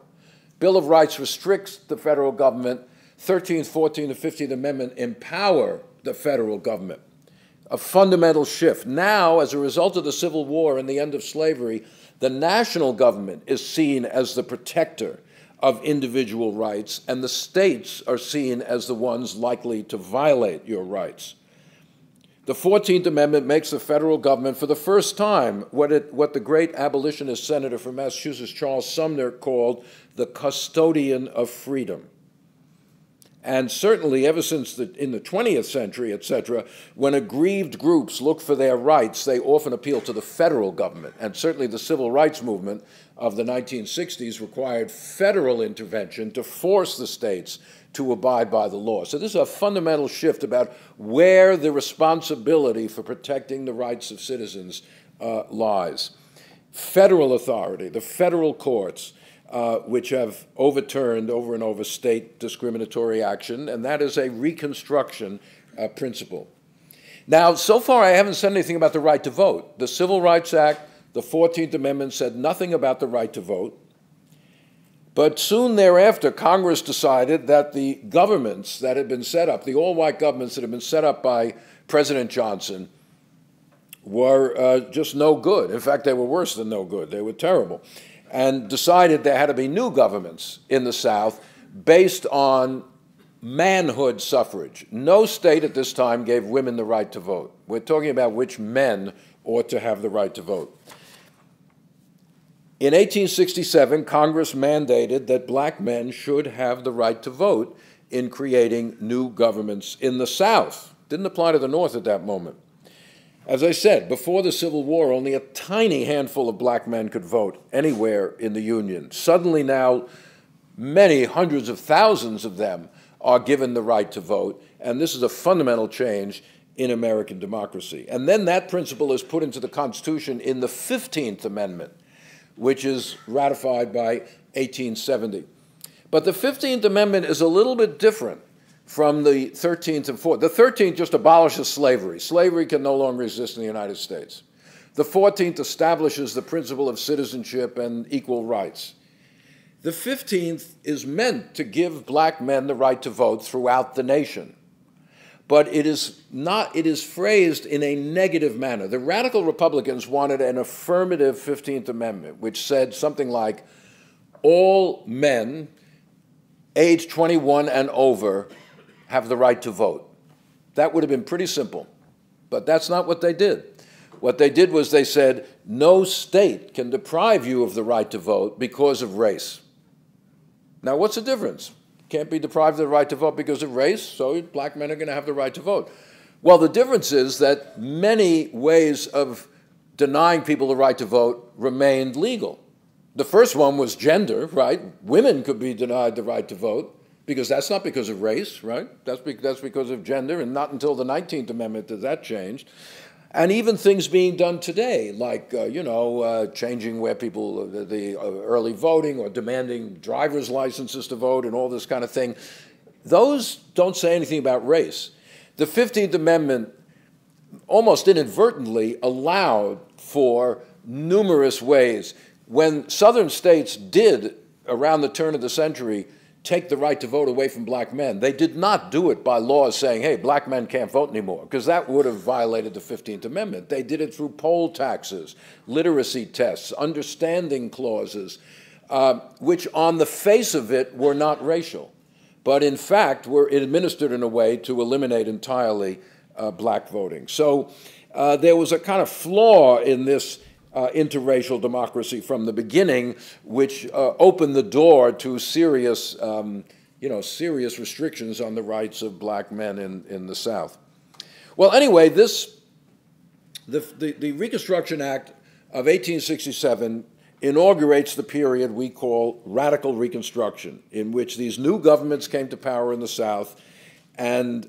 Bill of Rights restricts the federal government. 13th, 14th, and 15th Amendment empower the federal government. A fundamental shift. Now, as a result of the Civil War and the end of slavery, the national government is seen as the protector of individual rights, and the states are seen as the ones likely to violate your rights. The 14th Amendment makes the federal government, for the first time, what the great abolitionist senator from Massachusetts, Charles Sumner, called the custodian of freedom. And certainly ever since in the 20th century, etc., when aggrieved groups look for their rights, they often appeal to the federal government. And certainly the civil rights movement of the 1960s required federal intervention to force the states to abide by the law. So this is a fundamental shift about where the responsibility for protecting the rights of citizens lies. Federal authority, the federal courts, which have overturned over and over state discriminatory action, and that is a Reconstruction principle. Now, so far I haven't said anything about the right to vote. The Civil Rights Act, the 14th Amendment said nothing about the right to vote. But soon thereafter, Congress decided that the governments that had been set up, the all-white governments that had been set up by President Johnson, were just no good. In fact, they were worse than no good. They were terrible. And decided there had to be new governments in the South based on manhood suffrage. No state at this time gave women the right to vote. We're talking about which men ought to have the right to vote. In 1867, Congress mandated that black men should have the right to vote in creating new governments in the South. Didn't apply to the North at that moment. As I said, before the Civil War, only a tiny handful of black men could vote anywhere in the Union. Suddenly now, many hundreds of thousands of them are given the right to vote, and this is a fundamental change in American democracy. And then that principle is put into the Constitution in the 15th Amendment, which is ratified by 1870. But the 15th Amendment is a little bit different from the 13th and 14th. The 13th just abolishes slavery. Slavery can no longer exist in the United States. The 14th establishes the principle of citizenship and equal rights. The 15th is meant to give black men the right to vote throughout the nation. but it is not, it is phrased in a negative manner. The radical Republicans wanted an affirmative 15th Amendment, which said something like, all men age 21 and over have the right to vote. That would have been pretty simple, but that's not what they did. What they did was they said, no state can deprive you of the right to vote because of race. Now, what's the difference? Can't be deprived of the right to vote because of race, so black men are going to have the right to vote. Well, the difference is that many ways of denying people the right to vote remained legal. The first one was gender, right? Women could be denied the right to vote, because that's not because of race, right? That's because of gender, and not until the 19th Amendment did that change. And even things being done today, like, changing where people, the early voting or demanding driver's licenses to vote and all this kind of thing, those don't say anything about race. The 15th Amendment almost inadvertently allowed for numerous ways. When southern states did, around the turn of the century, take the right to vote away from black men, they did not do it by laws saying, hey, black men can't vote anymore, because that would have violated the 15th Amendment. They did it through poll taxes, literacy tests, understanding clauses, which on the face of it were not racial, but in fact were administered in a way to eliminate entirely black voting. So there was a kind of flaw in this interracial democracy from the beginning, which opened the door to serious, serious restrictions on the rights of black men in the South. Well, anyway, the Reconstruction Act of 1867 inaugurates the period we call radical Reconstruction, in which these new governments came to power in the South and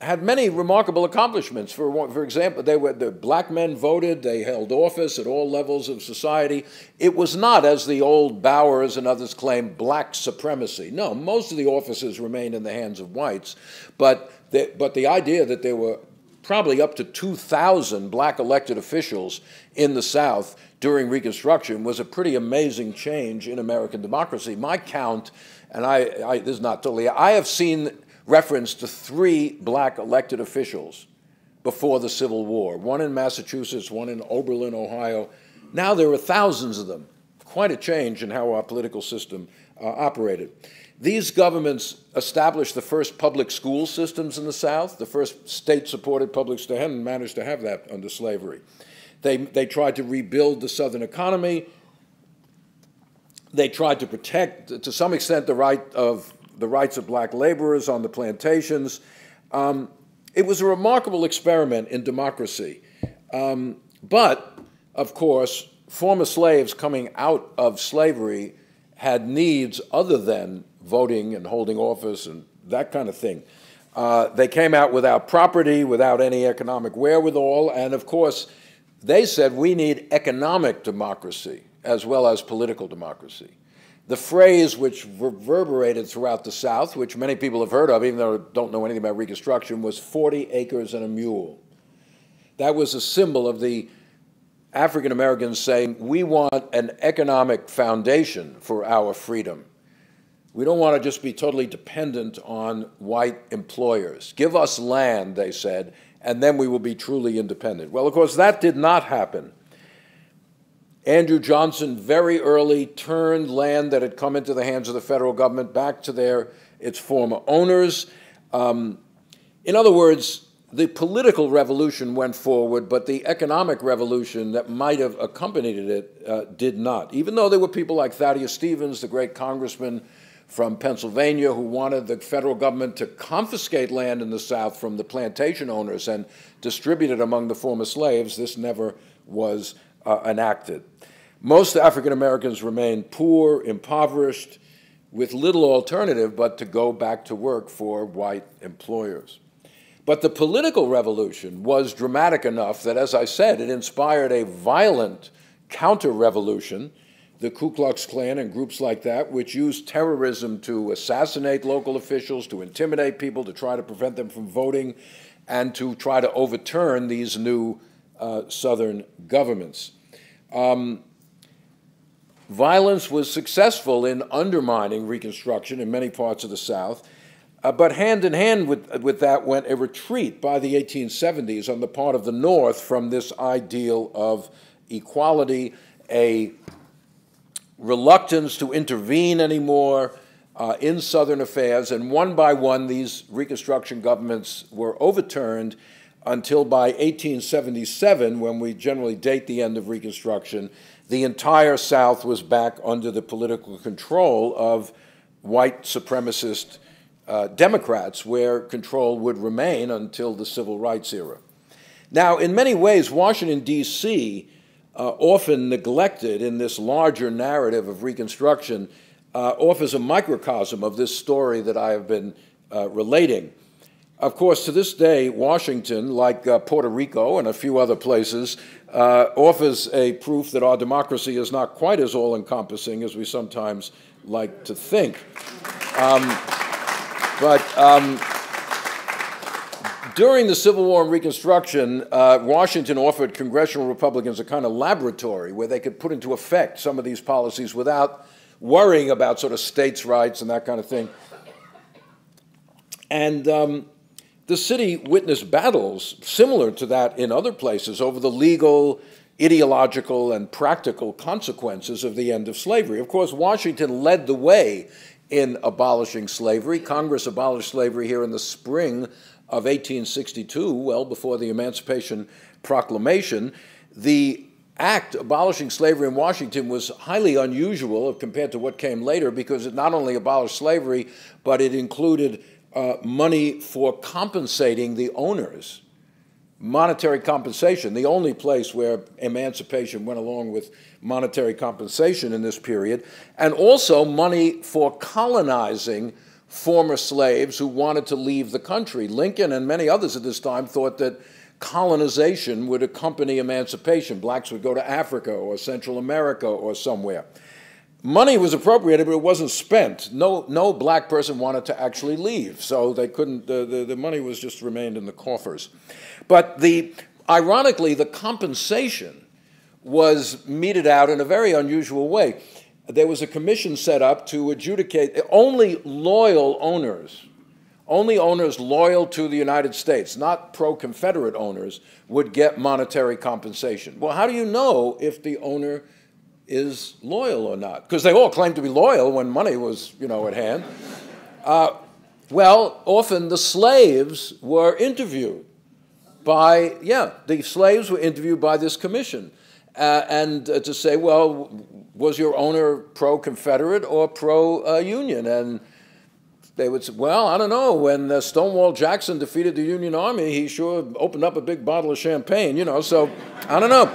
had many remarkable accomplishments. For example, the black men voted, they held office at all levels of society. It was not, as the old Bowers and others claim, black supremacy. No, most of the offices remained in the hands of whites, but the idea that there were probably up to 2,000 black elected officials in the South during Reconstruction was a pretty amazing change in American democracy. My count, and this is not totally, I have seen reference to 3 black elected officials before the Civil War, one in Massachusetts, one in Oberlin, Ohio. Now there are thousands of them. Quite a change in how our political system operated. These governments established the first public school systems in the South, the first state-supported public school, hadn't managed to have that under slavery. They tried to rebuild the Southern economy. They tried to protect, to some extent, the rights of black laborers on the plantations. It was a remarkable experiment in democracy. But, of course, former slaves coming out of slavery had needs other than voting and holding office and that kind of thing. They came out without property, without any economic wherewithal, and of course, they said we need economic democracy as well as political democracy. The phrase which reverberated throughout the South, which many people have heard of, even though they don't know anything about Reconstruction, was 40 acres and a mule. That was a symbol of the African Americans saying, we want an economic foundation for our freedom. We don't want to just be totally dependent on white employers. Give us land, they said, and then we will be truly independent. Well, of course, that did not happen. Andrew Johnson very early turned land that had come into the hands of the federal government back to its former owners. In other words, the political revolution went forward, but the economic revolution that might have accompanied it did not. Even though there were people like Thaddeus Stevens, the great congressman from Pennsylvania, who wanted the federal government to confiscate land in the South from the plantation owners and distribute it among the former slaves, this never was enacted. Most African Americans remained poor, impoverished, with little alternative but to go back to work for white employers. But the political revolution was dramatic enough that, as I said, it inspired a violent counter-revolution, the Ku Klux Klan and groups like that, which used terrorism to assassinate local officials, to intimidate people, to try to prevent them from voting, and to try to overturn these new Southern governments. Violence was successful in undermining Reconstruction in many parts of the South. But hand in hand with that went a retreat by the 1870s on the part of the North from this ideal of equality, a reluctance to intervene anymore in Southern affairs, and one by one these Reconstruction governments were overturned until by 1877, when we generally date the end of Reconstruction, the entire South was back under the political control of white supremacist Democrats, where control would remain until the Civil Rights era. Now, in many ways, Washington, D.C., often neglected in this larger narrative of Reconstruction, offers a microcosm of this story that I have been relating. Of course, to this day, Washington, like Puerto Rico and a few other places, offers a proof that our democracy is not quite as all-encompassing as we sometimes like to think. But during the Civil War and Reconstruction, Washington offered congressional Republicans a kind of laboratory where they could put into effect some of these policies without worrying about sort of states' rights and that kind of thing. And the city witnessed battles similar to that in other places over the legal, ideological, and practical consequences of the end of slavery. Of course, Washington led the way in abolishing slavery. Congress abolished slavery here in the spring of 1862, well before the Emancipation Proclamation. The act abolishing slavery in Washington was highly unusual compared to what came later, because it not only abolished slavery, but it included money for compensating the owners. Monetary compensation, the only place where emancipation went along with monetary compensation in this period, and also money for colonizing former slaves who wanted to leave the country. Lincoln and many others at this time thought that colonization would accompany emancipation. Blacks would go to Africa or Central America or somewhere. Money was appropriated, but it wasn't spent. No black person wanted to actually leave, so they couldn't. The money was just remained in the coffers. But ironically, the compensation was meted out in a very unusual way. There was a commission set up to adjudicate only loyal owners. Only owners loyal to the United States, not pro-Confederate owners, would get monetary compensation. Well, how do you know if the owner is loyal or not? Because they all claimed to be loyal when money was, at hand. Well, often the slaves were interviewed by, the slaves were interviewed by this commission. And to say, well, was your owner pro-Confederate or pro-Union? And they would say, well, I don't know. When Stonewall Jackson defeated the Union Army, he sure opened up a big bottle of champagne, so I don't know.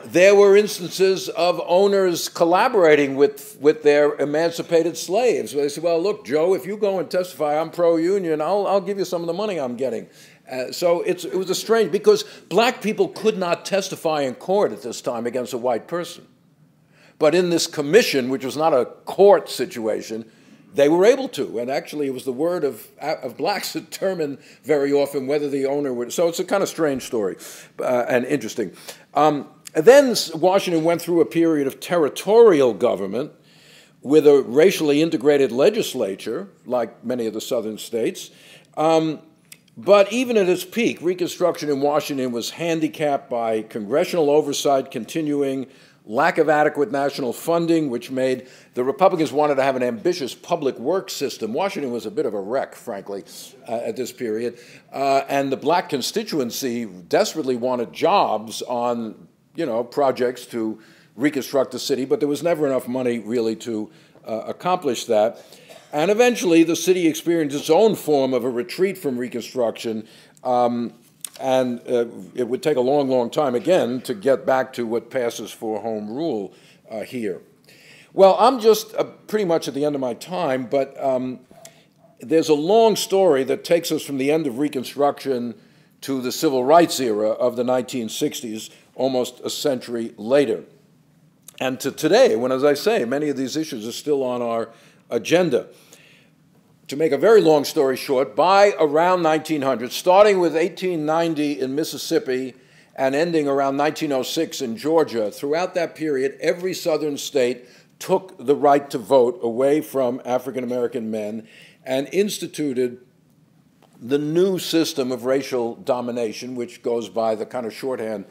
There were instances of owners collaborating with their emancipated slaves. They said, well, look, Joe, if you go and testify I'm pro-Union, I'll give you some of the money I'm getting. So it was a strange, because black people could not testify in court at this time against a white person. But in this commission, which was not a court situation, they were able to. And actually, it was the word of blacks that determined very often whether the owner would. So it's a kind of strange story and interesting. Then Washington went through a period of territorial government with a racially integrated legislature, like many of the southern states. But even at its peak, Reconstruction in Washington was handicapped by congressional oversight continuing, lack of adequate national funding, which made the Republicans wanted to have an ambitious public works system. Washington was a bit of a wreck, frankly, at this period. And the black constituency desperately wanted jobs on, projects to reconstruct the city, but there was never enough money really to accomplish that. And eventually, the city experienced its own form of a retreat from Reconstruction, and it would take a long, long time, again, to get back to what passes for home rule here. Well, I'm just pretty much at the end of my time, but there's a long story that takes us from the end of Reconstruction to the Civil Rights era of the 1960s, almost a century later. And to today, when, as I say, many of these issues are still on our agenda. To make a very long story short, by around 1900, starting with 1890 in Mississippi and ending around 1906 in Georgia, throughout that period, every southern state took the right to vote away from African-American men, and instituted the new system of racial domination, which goes by the kind of shorthand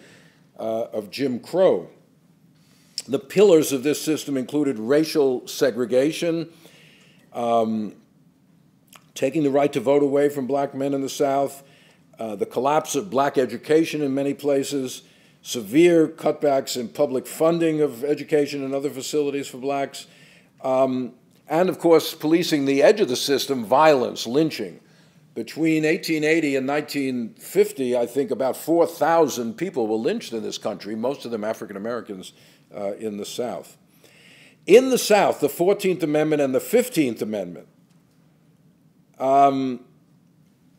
of Jim Crow. The pillars of this system included racial segregation, taking the right to vote away from black men in the South, the collapse of black education in many places, severe cutbacks in public funding of education and other facilities for blacks, and of course, policing the edge of the system, violence, lynching. Between 1880 and 1950, I think about 4,000 people were lynched in this country, most of them African Americans in the South. In the South, the 14th Amendment and the 15th Amendment,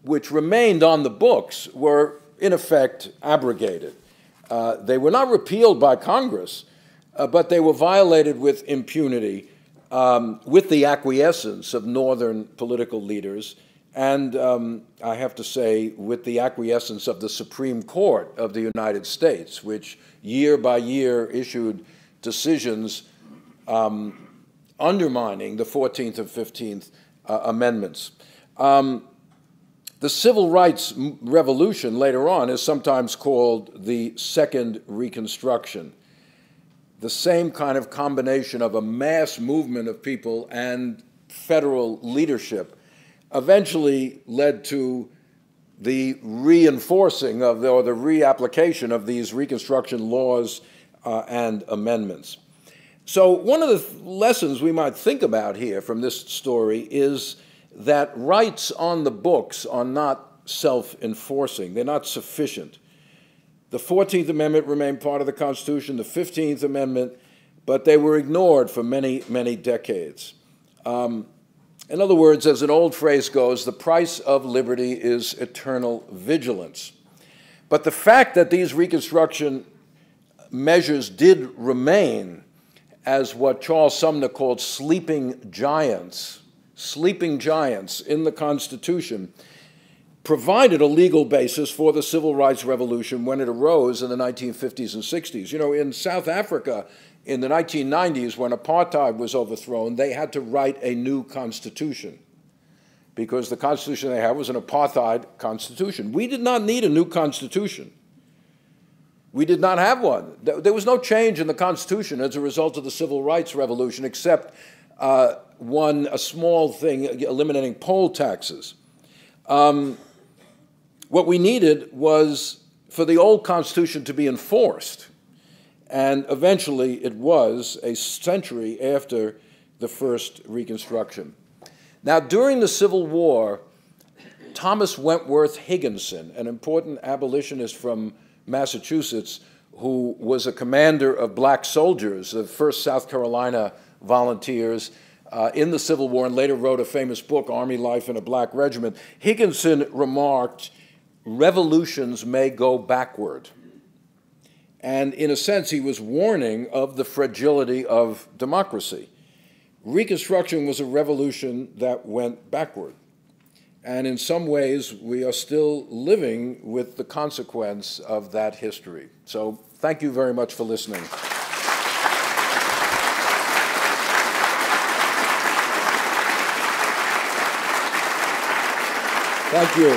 which remained on the books, were in effect abrogated. They were not repealed by Congress, but they were violated with impunity, with the acquiescence of Northern political leaders, and I have to say, with the acquiescence of the Supreme Court of the United States, which year by year issued decisions undermining the 14th and 15th Amendments. The Civil Rights Revolution later on is sometimes called the Second Reconstruction. The same kind of combination of a mass movement of people and federal leadership eventually led to the reinforcing of or the reapplication of these Reconstruction laws and amendments. So one of the lessons we might think about here from this story is that rights on the books are not self-enforcing. They're not sufficient. The 14th Amendment remained part of the Constitution, the 15th Amendment, but they were ignored for many, many decades. In other words, as an old phrase goes, the price of liberty is eternal vigilance. But the fact that these Reconstruction measures did remain as what Charles Sumner called sleeping giants in the Constitution, provided a legal basis for the Civil Rights Revolution when it arose in the 1950s and 60s. You know, in South Africa, in the 1990s, when apartheid was overthrown, they had to write a new constitution because the constitution they had was an apartheid constitution. We did not need a new constitution. We did not have one. There was no change in the Constitution as a result of the Civil Rights Revolution, except a small thing, eliminating poll taxes. What we needed was for the old Constitution to be enforced. And eventually it was a century after the first Reconstruction. Now, during the Civil War, Thomas Wentworth Higginson, an important abolitionist from Massachusetts, who was a commander of black soldiers, the 1st South Carolina Volunteers, in the Civil War, and later wrote a famous book, Army Life in a Black Regiment. Higginson remarked, "Revolutions may go backward." And in a sense, he was warning of the fragility of democracy. Reconstruction was a revolution that went backward. And in some ways, we are still living with the consequence of that history. So thank you very much for listening. Thank you.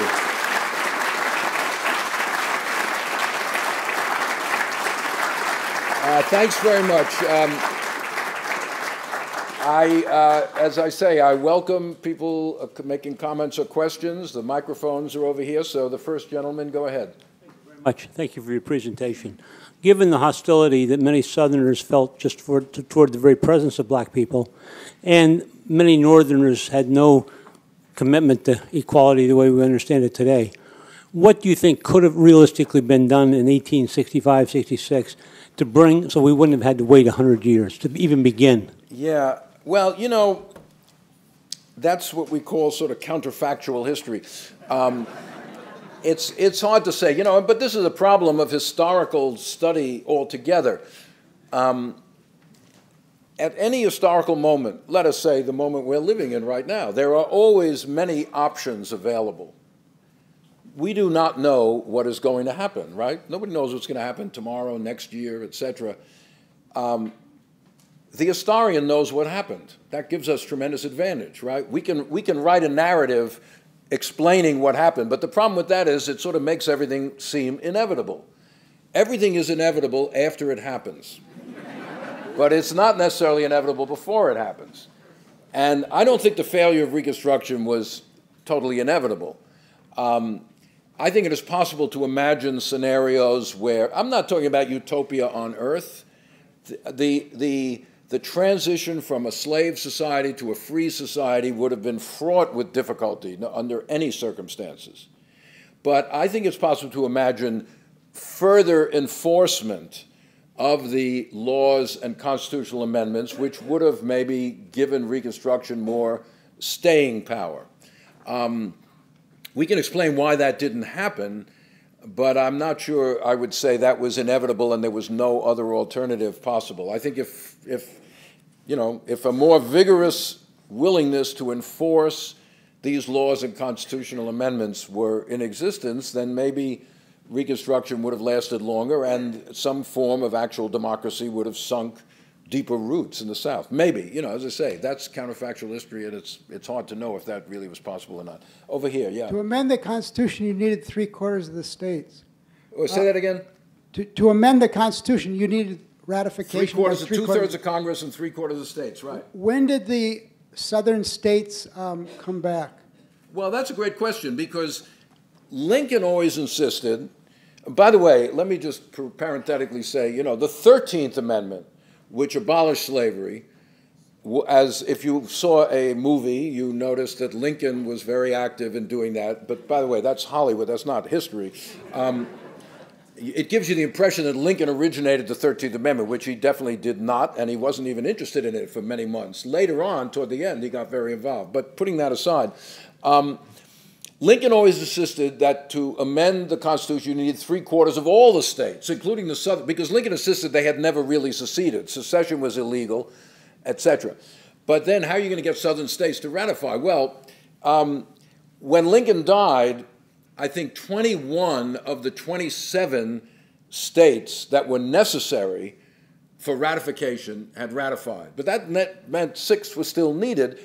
Thanks very much. As I say, I welcome people making comments or questions. The microphones are over here, so the first gentleman, go ahead. Thank you very much. Thank you for your presentation. Given the hostility that many Southerners felt just toward the very presence of black people, and many Northerners had no commitment to equality the way we understand it today, what do you think could have realistically been done in 1865, 66 to bring, so we wouldn't have had to wait 100 years to even begin? Yeah, well, you know, that's what we call sort of counterfactual history. It's hard to say, you know, but this is a problem of historical study altogether. At any historical moment, let us say the moment we're living in right now, there are always many options available. We do not know what is going to happen, right? Nobody knows what's going to happen tomorrow, next year, etc. the historian knows what happened. That gives us tremendous advantage, right? We can write a narrative explaining what happened, but the problem with that is it sort of makes everything seem inevitable. Everything is inevitable after it happens, but it's not necessarily inevitable before it happens. And I don't think the failure of Reconstruction was totally inevitable. I think it is possible to imagine scenarios where, I'm not talking about utopia on Earth, the transition from a slave society to a free society would have been fraught with difficulty under any circumstances. But I think it's possible to imagine further enforcement of the laws and constitutional amendments, which would have maybe given Reconstruction more staying power. We can explain why that didn't happen, but I'm not sure I would say that was inevitable and there was no other alternative possible. I think if a more vigorous willingness to enforce these laws and constitutional amendments were in existence, then maybe Reconstruction would have lasted longer and some form of actual democracy would have sunk deeper roots in the South. Maybe, as I say, that's counterfactual history, and it's hard to know if that really was possible or not. Over here, yeah. To amend the Constitution, you needed 3/4 of the states. Oh, say that again? To amend the Constitution, you needed ratification. Two-thirds of Congress and 3/4 of the states, right. When did the southern states come back? Well, that's a great question, because Lincoln always insisted, by the way, let me just parenthetically say, the 13th Amendment, which abolished slavery, as if you saw a movie, you noticed that Lincoln was very active in doing that. But by the way, that's Hollywood, that's not history. It gives you the impression that Lincoln originated the 13th Amendment, which he definitely did not, and he wasn't even interested in it for many months. Later on, toward the end, he got very involved. But putting that aside, Lincoln always insisted that to amend the Constitution, you needed 3/4 of all the states, including the Southern, because Lincoln insisted they had never really seceded. Secession was illegal, etc. But then how are you going to get Southern states to ratify? Well, when Lincoln died, I think 21 of the 27 states that were necessary for ratification had ratified. But that meant 6 was still needed.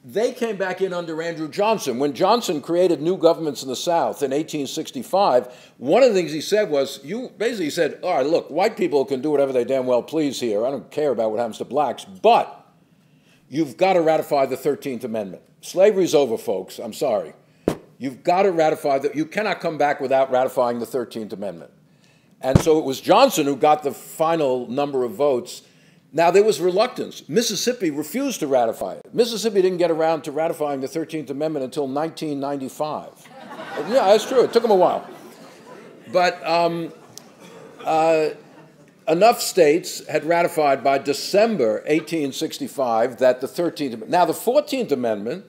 They came back in under Andrew Johnson. When Johnson created new governments in the South in 1865, one of the things he said was, basically said, all right, look, white people can do whatever they damn well please here. I don't care about what happens to blacks, but you've got to ratify the 13th Amendment. Slavery's over, folks. I'm sorry. You've got to ratify that. You cannot come back without ratifying the 13th Amendment. And so it was Johnson who got the final number of votes. Now, there was reluctance. Mississippi refused to ratify it. Mississippi didn't get around to ratifying the 13th Amendment until 1995. Yeah, that's true. It took them a while. But enough states had ratified by December 1865 that the 13th Amendment. Now, the 14th Amendment,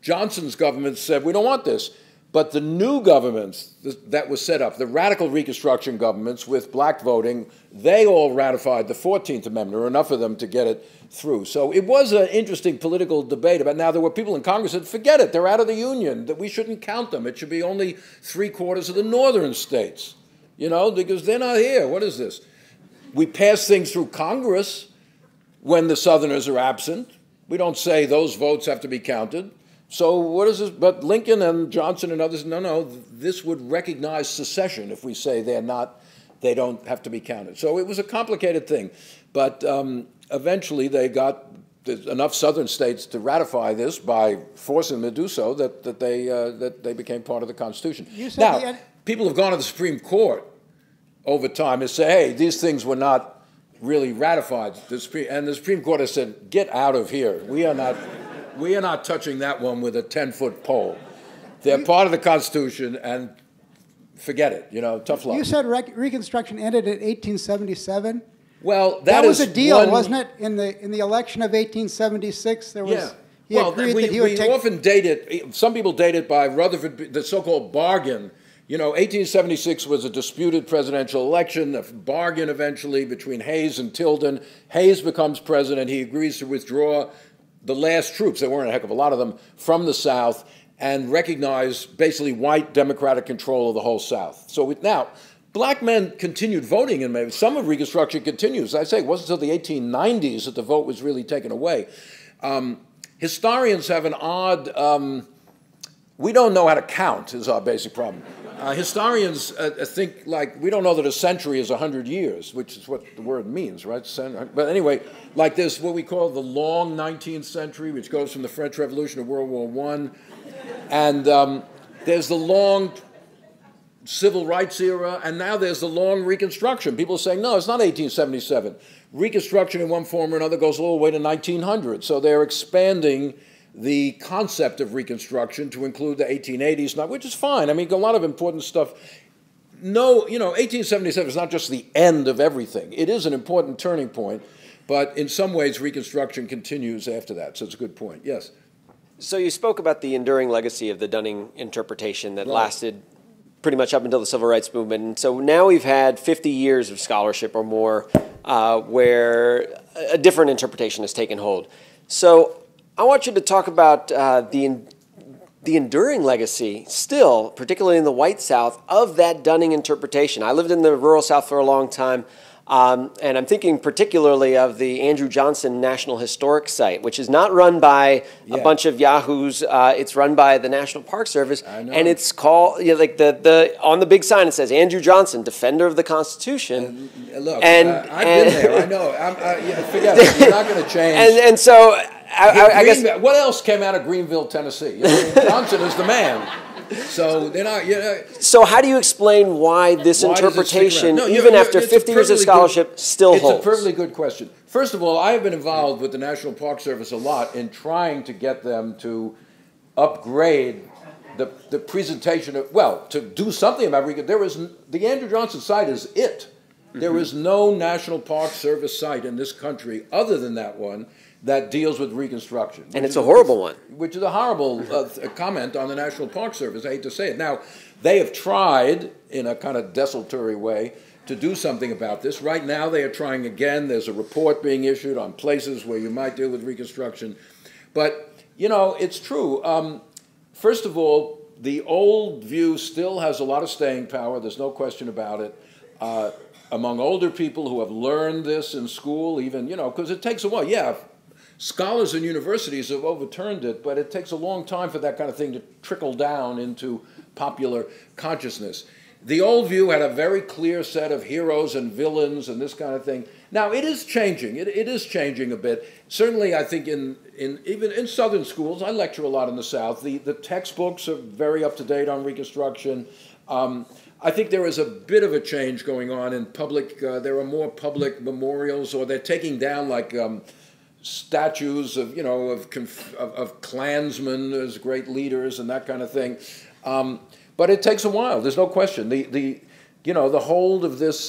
Johnson's government said, we don't want this. But the new governments that was set up, the radical Reconstruction governments with black voting, they all ratified the 14th Amendment, or enough of them to get it through. So it was an interesting political debate about, now there were people in Congress that said, forget it, they're out of the Union, that we shouldn't count them. It should be only 3/4 of the northern states, because they're not here. What is this? We pass things through Congress when the Southerners are absent. We don't say those votes have to be counted. So what is this? But Lincoln and Johnson and others, no, this would recognize secession if we say they don't have to be counted. So it was a complicated thing. But eventually they got enough southern states to ratify this by forcing them to do so that they became part of the Constitution. Now, people have gone to the Supreme Court over time and say, hey, these things were not really ratified. And the Supreme Court has said, get out of here. We are not touching that one with a 10-foot pole. They're part of the Constitution, and forget it. Tough luck. You said Reconstruction ended in 1877. Well, that was a deal, wasn't it? In the election of 1876, there was. Yeah. He agreed that he would take. Often date it. Some people date it by Rutherford, the so-called bargain. 1876 was a disputed presidential election, a bargain eventually between Hayes and Tilden. Hayes becomes president. He agrees to withdraw the last troops, there weren't a heck of a lot of them, from the South, and recognize basically white democratic control of the whole South. So now, black men continued voting, and some of Reconstruction continues. I say it wasn't until the 1890s that the vote was really taken away. Historians have an odd, we don't know how to count is our basic problem. Historians think, like, we don't know that a century is 100 years, which is what the word means, right? But anyway, like there's what we call the long 19th century, which goes from the French Revolution to World War I. And there's the long Civil Rights era, and now there's the long Reconstruction. People are saying, no, it's not 1877. Reconstruction in one form or another goes all the way to 1900. So they're expanding the concept of Reconstruction to include the 1880s, which is fine. I mean, a lot of important stuff. No, 1877 is not just the end of everything. It is an important turning point, but in some ways, Reconstruction continues after that. So it's a good point. Yes? So you spoke about the enduring legacy of the Dunning interpretation that lasted pretty much up until the Civil Rights Movement. And so now we've had 50 years of scholarship or more where a different interpretation has taken hold. So I want you to talk about the enduring legacy still, particularly in the white South, of that Dunning interpretation. I lived in the rural South for a long time, and I'm thinking particularly of the Andrew Johnson National Historic Site, which is not run by a bunch of yahoos. It's run by the National Park Service, and it's called, like on the big sign it says Andrew Johnson, Defender of the Constitution. Look, I've been there. I know. Forget it. You're not going to change. And so I guess what else came out of Greenville, Tennessee? Johnson is the man. So they're not. So how do you explain why this interpretation, even after 50 years of scholarship, still holds? It's a perfectly good question. First of all, I have been involved with the National Park Service a lot in trying to get them to upgrade the presentation of, to do something about Reconstruction. The Andrew Johnson site is it. There is no National Park Service site in this country other than that one that deals with Reconstruction. And it's a horrible one. Which is a horrible comment on the National Park Service. I hate to say it. Now, they have tried, in a kind of desultory way, to do something about this. Right now, they are trying again. There's a report being issued on places where you might deal with Reconstruction. But, it's true. First of all, the old view still has a lot of staying power. There's no question about it. Among older people who have learned this in school, even, because it takes a while. Yeah, scholars in universities have overturned it, but it takes a long time for that kind of thing to trickle down into popular consciousness. The old view had a very clear set of heroes and villains and this kind of thing. Now, it is changing. It is changing a bit. Certainly, I think even in Southern schools, I lecture a lot in the South, the textbooks are very up-to-date on Reconstruction. I think there is a bit of a change going on in public. There are more public memorials, or they're taking down like statues of of Klansmen as great leaders and that kind of thing. But it takes a while. There's no question. The hold of this.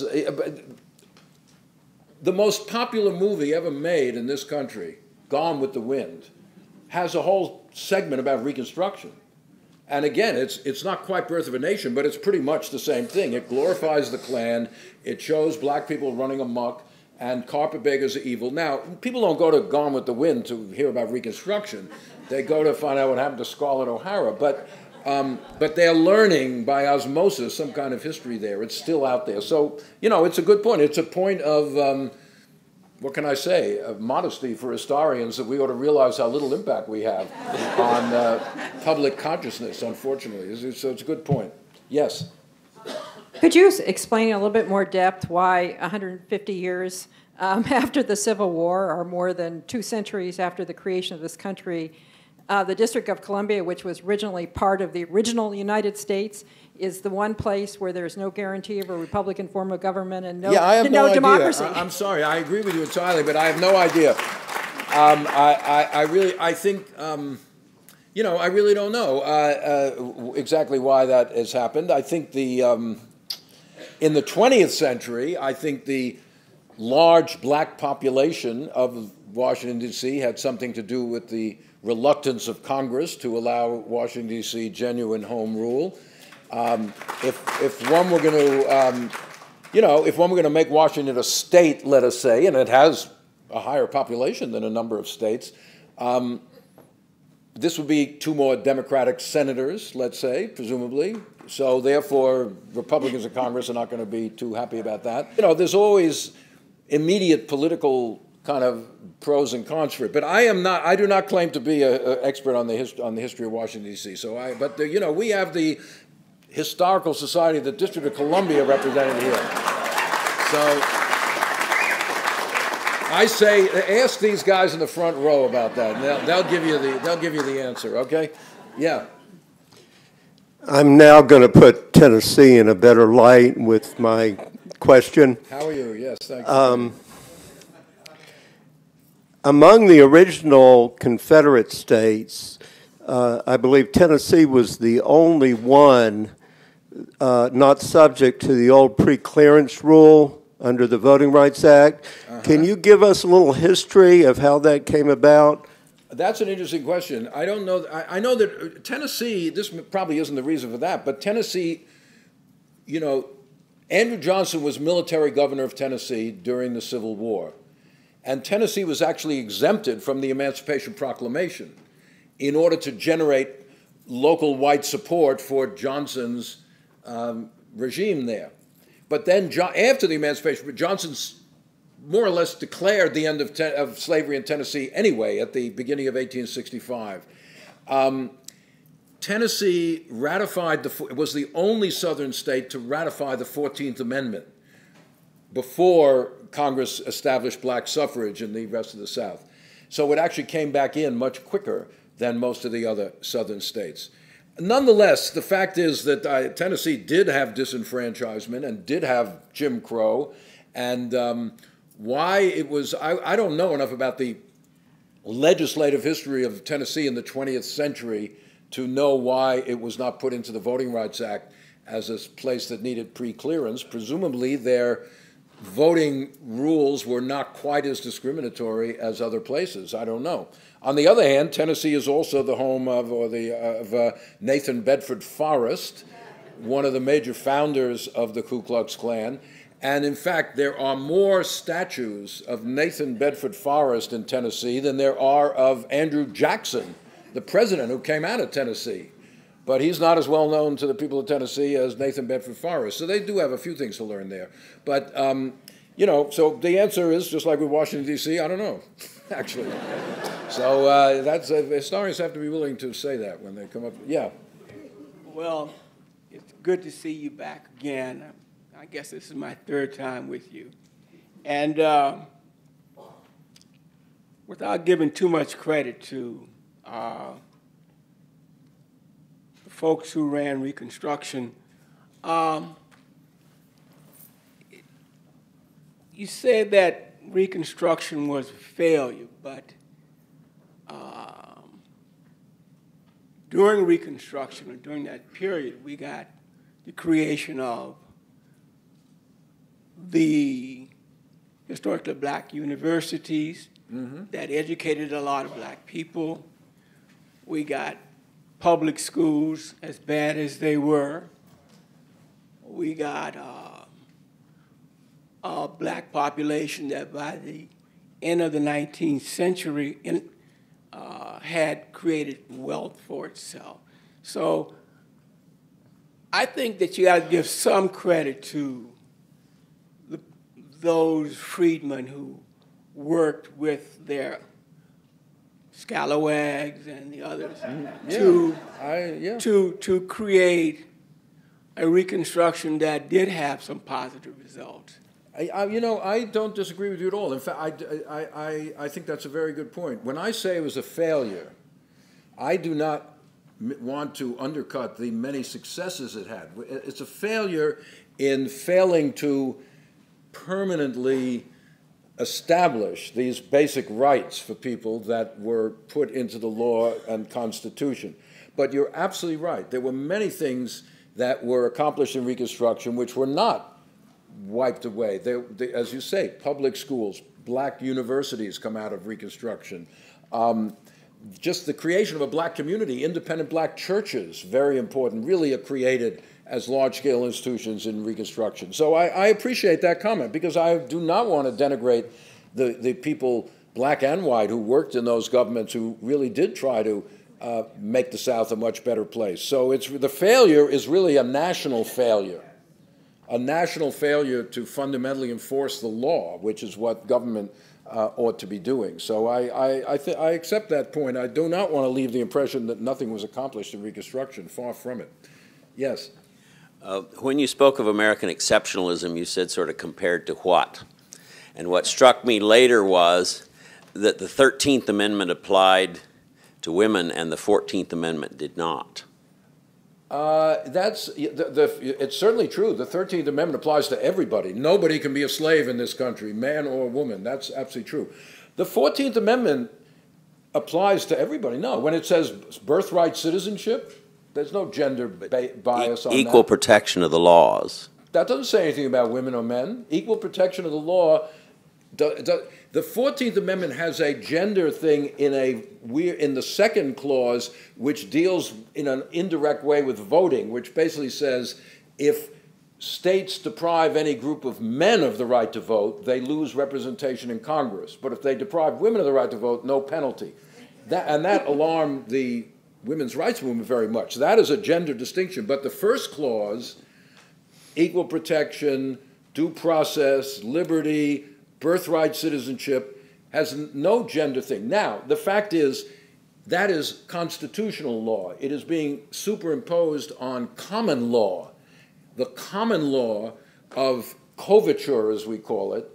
The most popular movie ever made in this country, Gone with the Wind, has a whole segment about Reconstruction. And again, it's not quite Birth of a Nation, but it's pretty much the same thing. It glorifies the Klan. It shows black people running amok, and carpetbaggers are evil. Now, people don't go to Gone with the Wind to hear about Reconstruction. They go to find out what happened to Scarlett O'Hara. But they're learning by osmosis some kind of history there. It's still out there. So, it's a good point. It's a point of, what can I say, of modesty for historians, that we ought to realize how little impact we have on public consciousness, unfortunately. So it's a good point. Yes? Could you explain in a little bit more depth why 150 years after the Civil War, or more than 2 centuries after the creation of this country, the District of Columbia, which was originally part of the original United States, is the one place where there's no guarantee of a Republican form of government and no democracy? I'm sorry. I agree with you entirely, but I have no idea. I think I really don't know exactly why that has happened. I think in the 20th century, I think the large black population of Washington, D.C. had something to do with the reluctance of Congress to allow Washington, D.C. genuine home rule. If one were going to, make Washington a state, let us say, and it has a higher population than a number of states, this would be 2 more Democratic senators, let's say, presumably, So therefore, Republicans in Congress are not going to be too happy about that. You know, there's always immediate political kind of pros and cons for it. But I do not claim to be an expert on the history of Washington, D.C. But you know, we have the Historical Society of the District of Columbia represented here. So I say, ask these guys in the front row about that, and they'll give you the answer. Okay? Yeah. I'm now going to put Tennessee in a better light with my question. How are you? Yes, thank you. Among the original Confederate states, I believe Tennessee was the only one not subject to the old pre-clearance rule under the Voting Rights Act. Can you give us a little history of how that came about? That's an interesting question. I don't know. I know that Tennessee, this probably isn't the reason for that, but Tennessee, you know, Andrew Johnson was military governor of Tennessee during the Civil War. And Tennessee was actually exempted from the Emancipation Proclamation in order to generate local white support for Johnson's regime there. But then after the Emancipation, Johnson's more or less declared the end of slavery in Tennessee anyway at the beginning of 1865. Tennessee ratified it was the only southern state to ratify the 14th Amendment before Congress established black suffrage in the rest of the South. So it actually came back in much quicker than most of the other southern states. Nonetheless, the fact is that Tennessee did have disenfranchisement and did have Jim Crow, and why it was, I don't know enough about the legislative history of Tennessee in the 20th century to know why it was not put into the Voting Rights Act as a place that needed pre-clearance. Presumably their voting rules were not quite as discriminatory as other places. I don't know. On the other hand, Tennessee is also the home of Nathan Bedford Forrest, one of the major founders of the Ku Klux Klan. And in fact, there are more statues of Nathan Bedford Forrest in Tennessee than there are of Andrew Jackson, the president who came out of Tennessee. But he's not as well known to the people of Tennessee as Nathan Bedford Forrest. So they do have a few things to learn there. But, you know, so the answer is, just like with Washington, D.C., I don't know, actually. So historians have to be willing to say that when they come up. Yeah. Well, it's good to see you back again. I guess this is my third time with you. And without giving too much credit to the folks who ran Reconstruction, you said that Reconstruction was a failure, but during Reconstruction, or during that period, we got the creation of the historically black universities that educated a lot of black people. We got public schools, as bad as they were. We got a black population that by the end of the 19th century had created wealth for itself. So I think that you got to give some credit to those freedmen who worked with their scalawags and the others to create a Reconstruction that did have some positive results. You know, I don't disagree with you at all. In fact, I think that's a very good point. When I say it was a failure, I do not want to undercut the many successes it had. It's a failure in failing to permanently establish these basic rights for people that were put into the law and Constitution. But you're absolutely right. There were many things that were accomplished in Reconstruction which were not wiped away. As you say, public schools, black universities come out of Reconstruction. Just the creation of a black community, independent black churches, very important, really are created as large-scale institutions in Reconstruction. So I appreciate that comment, because I do not want to denigrate the people, black and white, who worked in those governments who really did try to make the South a much better place. So the failure is really a national failure to fundamentally enforce the law, which is what government ought to be doing. So I accept that point. I do not want to leave the impression that nothing was accomplished in Reconstruction. Far from it. Yes? When you spoke of American exceptionalism, you said sort of compared to what? And what struck me later was that the 13th Amendment applied to women and the 14th Amendment did not. It's certainly true. The 13th Amendment applies to everybody. Nobody can be a slave in this country, man or woman. That's absolutely true. The 14th Amendment applies to everybody. No, when it says birthright citizenship, there's no gender bias on that. Equal protection of the laws. That doesn't say anything about women or men. Equal protection of the law. The 14th Amendment has a gender thing in the second clause, which deals in an indirect way with voting, which basically says if states deprive any group of men of the right to vote, they lose representation in Congress. But if they deprive women of the right to vote, no penalty. That alarmed the women's rights movement very much. That is a gender distinction. But the first clause, equal protection, due process, liberty, birthright citizenship, has no gender thing. Now, the fact is, that is constitutional law. It is being superimposed on common law. The common law of coverture, as we call it,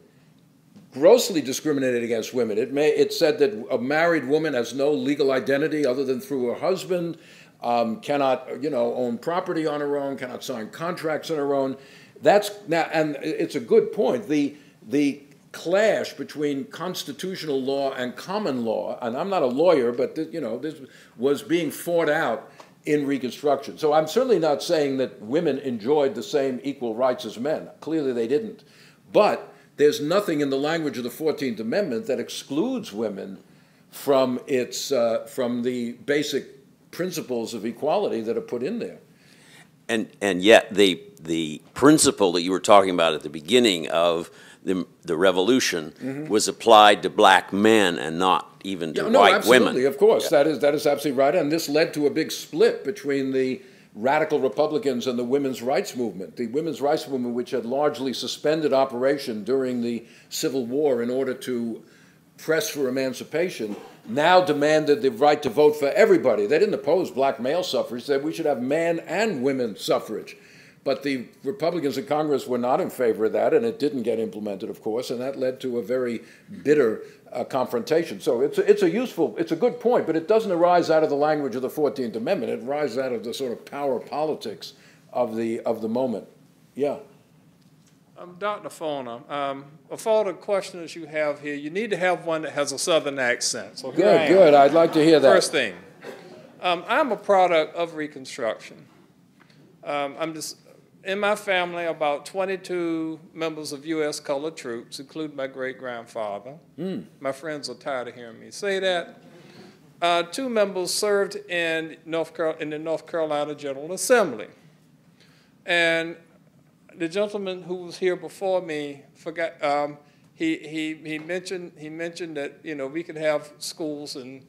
grossly discriminated against women. It said that a married woman has no legal identity other than through her husband, cannot own property on her own, cannot sign contracts on her own. And it's a good point. The clash between constitutional law and common law, and I'm not a lawyer, but this was being fought out in Reconstruction. So I'm certainly not saying that women enjoyed the same equal rights as men. Clearly they didn't. But there's nothing in the language of the 14th Amendment that excludes women from the basic principles of equality that are put in there. And yet the principle that you were talking about at the beginning of the revolution was applied to black men and not even to white absolutely, women. Of course, that is absolutely right. And this led to a big split between the radical Republicans and the women's rights movement. The women's rights movement, which had largely suspended operation during the Civil War in order to press for emancipation, now demanded the right to vote for everybody. They didn't oppose black male suffrage. They said we should have man and women suffrage. But the Republicans in Congress were not in favor of that, and it didn't get implemented, of course, and that led to a very bitter confrontation. So it's a good point, but it doesn't arise out of the language of the 14th Amendment. It arises out of the sort of power politics of the moment. Yeah. Dr. Foner, of all the questions you have here, you need to have one that has a Southern accent. So good. I'd like to hear that. First thing, I'm a product of Reconstruction. In my family, about 22 members of U.S. colored troops, including my great-grandfather. My friends are tired of hearing me say that. 2 members served in the North Carolina General Assembly. And the gentleman who was here before me forgot. He mentioned that we could have schools and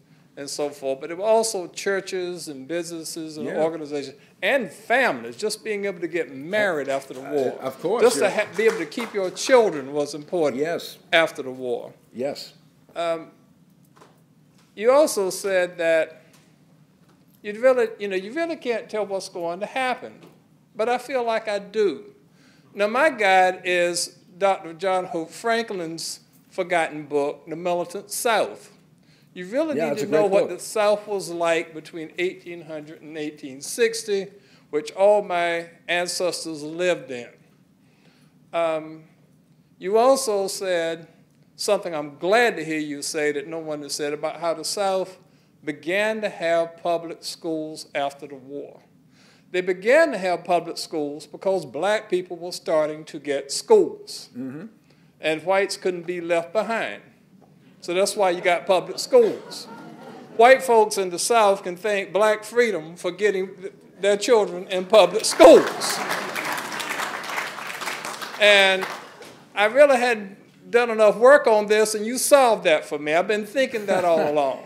so forth, but there were also churches and businesses and organizations and families. Just being able to get married after the war, of course, just to be able to keep your children was important. Yes. After the war. Yes. You also said that you really can't tell what's going to happen, but I feel like I do. Now, my guide is Dr. John Hope Franklin's forgotten book, The Militant South. You really need to know what the South was like between 1800 and 1860, which all my ancestors lived in. You also said something I'm glad to hear you say that no one has said about how the South began to have public schools after the war. They began to have public schools because black people were starting to get schools, and whites couldn't be left behind. So that's why you got public schools. White folks in the South can thank black freedom for getting their children in public schools. And I really hadn't done enough work on this, and you solved that for me. I've been thinking that all along.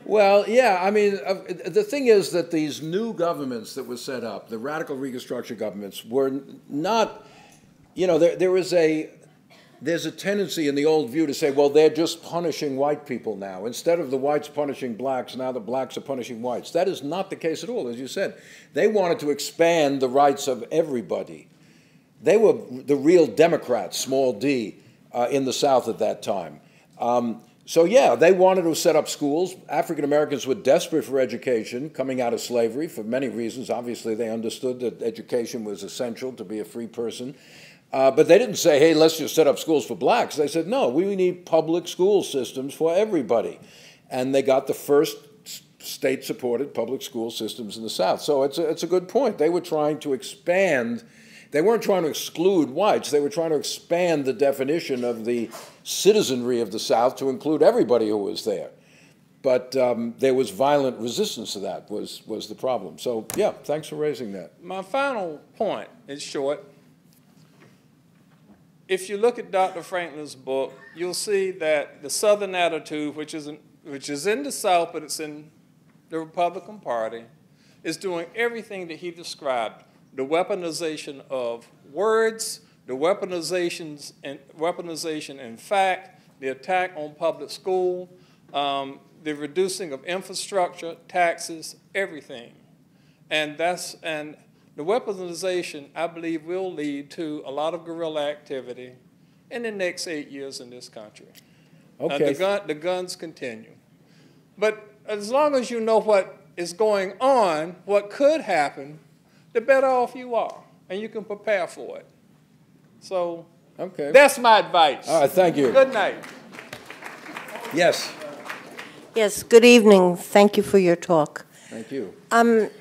Well, yeah, I mean, the thing is that these new governments that were set up, the radical Reconstruction governments, were not, you know, there's a tendency in the old view to say, well, they're just punishing white people now. Instead of the whites punishing blacks, now the blacks are punishing whites. That is not the case at all, as you said. They wanted to expand the rights of everybody. They were the real Democrats, small d, in the South at that time. So yeah, they wanted to set up schools. African Americans were desperate for education coming out of slavery for many reasons. Obviously, they understood that education was essential to be a free person. But they didn't say, hey, let's just set up schools for blacks. They said, no, we need public school systems for everybody. And they got the first state-supported public school systems in the South. So it's a good point. They were trying to expand. They weren't trying to exclude whites. They were trying to expand the definition of the citizenry of the South to include everybody who was there. But there was violent resistance to that was the problem. So, yeah, thanks for raising that. My final point is short. If you look at Dr. Franklin's book, you'll see that the Southern attitude, which is in the South, but it's in the Republican Party, is doing everything that he described. The weaponization of words, the weaponization in fact, the attack on public school, the reducing of infrastructure, taxes, everything. And the weaponization, I believe, will lead to a lot of guerrilla activity in the next 8 years in this country. Okay. The guns continue. But as long as you know what is going on, what could happen, the better off you are, and you can prepare for it. So that's my advice. All right, thank you. Good night. Yes. Yes, good evening. Thank you for your talk. Thank you.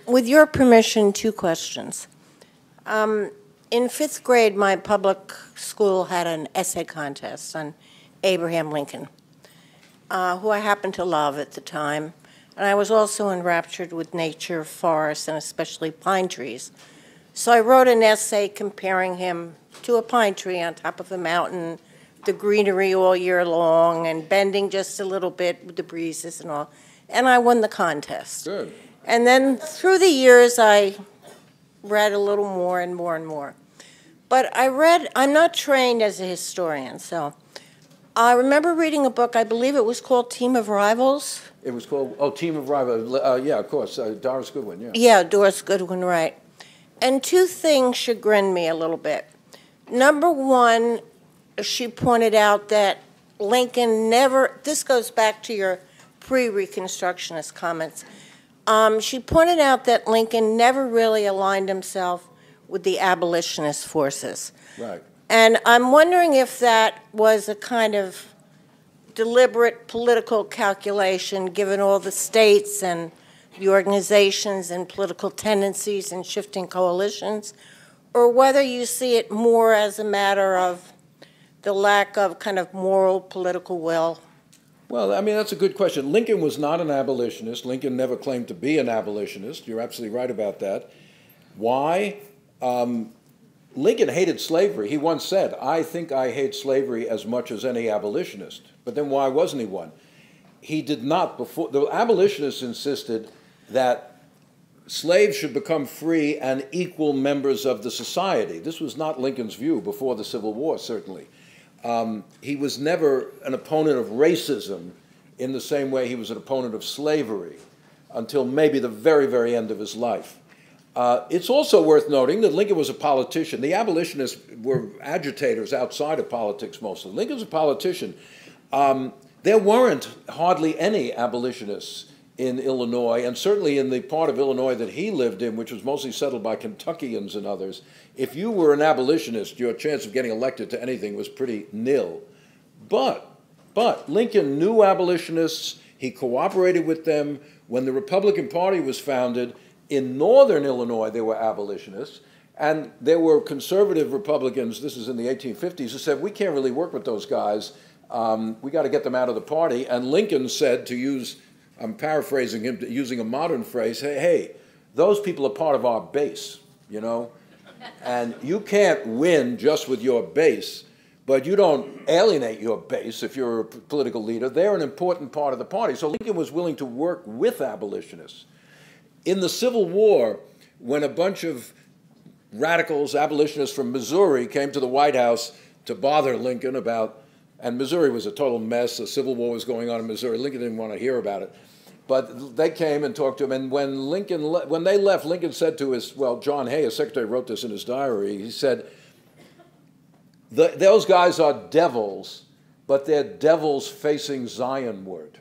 With your permission, 2 questions. In 5th grade, my public school had an essay contest on Abraham Lincoln, who I happened to love at the time. And I was also enraptured with nature, forests, and especially pine trees. So I wrote an essay comparing him to a pine tree on top of a mountain, the greenery all year long, and bending just a little bit with the breezes and all. And I won the contest. Good. And then through the years, I read a little more and more and more. But I'm not trained as a historian, so I remember reading a book, I believe it was called Team of Rivals. It was called, Team of Rivals. Yeah, of course, Doris Goodwin, yeah. Yeah, Doris Goodwin, right. And 2 things chagrined me a little bit. Number 1, she pointed out that Lincoln never, this goes back to your pre-Reconstructionist comments, she pointed out that Lincoln never really aligned himself with the abolitionist forces. Right. And I'm wondering if that was a kind of deliberate political calculation, given all the states and the organizations and political tendencies and shifting coalitions, or whether you see it more as a matter of the lack of kind of moral political will. Well, I mean, that's a good question. Lincoln was not an abolitionist. Lincoln never claimed to be an abolitionist. You're absolutely right about that. Why? Lincoln hated slavery. He once said, I think I hate slavery as much as any abolitionist. But then why wasn't he one? He did not before. The abolitionists insisted that slaves should become free and equal members of the society. This was not Lincoln's view before the Civil War, certainly. He was never an opponent of racism in the same way he was an opponent of slavery until maybe the very, very end of his life. It's also worth noting that Lincoln was a politician. The abolitionists were agitators outside of politics mostly. Lincoln's a politician. There weren't hardly any abolitionists in Illinois, and certainly in the part of Illinois that he lived in, which was mostly settled by Kentuckians and others. If you were an abolitionist, your chance of getting elected to anything was pretty nil. But Lincoln knew abolitionists. He cooperated with them. When the Republican Party was founded, in northern Illinois, there were abolitionists, and there were conservative Republicans, this is in the 1850s, who said, we can't really work with those guys. We got to get them out of the party. And Lincoln said, to use, I'm paraphrasing him, using a modern phrase, hey, those people are part of our base, you know? And you can't win just with your base, but you don't alienate your base if you're a political leader. They're an important part of the party. So Lincoln was willing to work with abolitionists. In the Civil War, when a bunch of radicals, abolitionists from Missouri came to the White House to bother Lincoln about, and Missouri was a total mess, the Civil War was going on in Missouri, Lincoln didn't want to hear about it. But they came and talked to him, and when they left, Lincoln said to his, well, John Hay, his secretary, wrote this in his diary, he said, those guys are devils, but they're devils facing Zionward.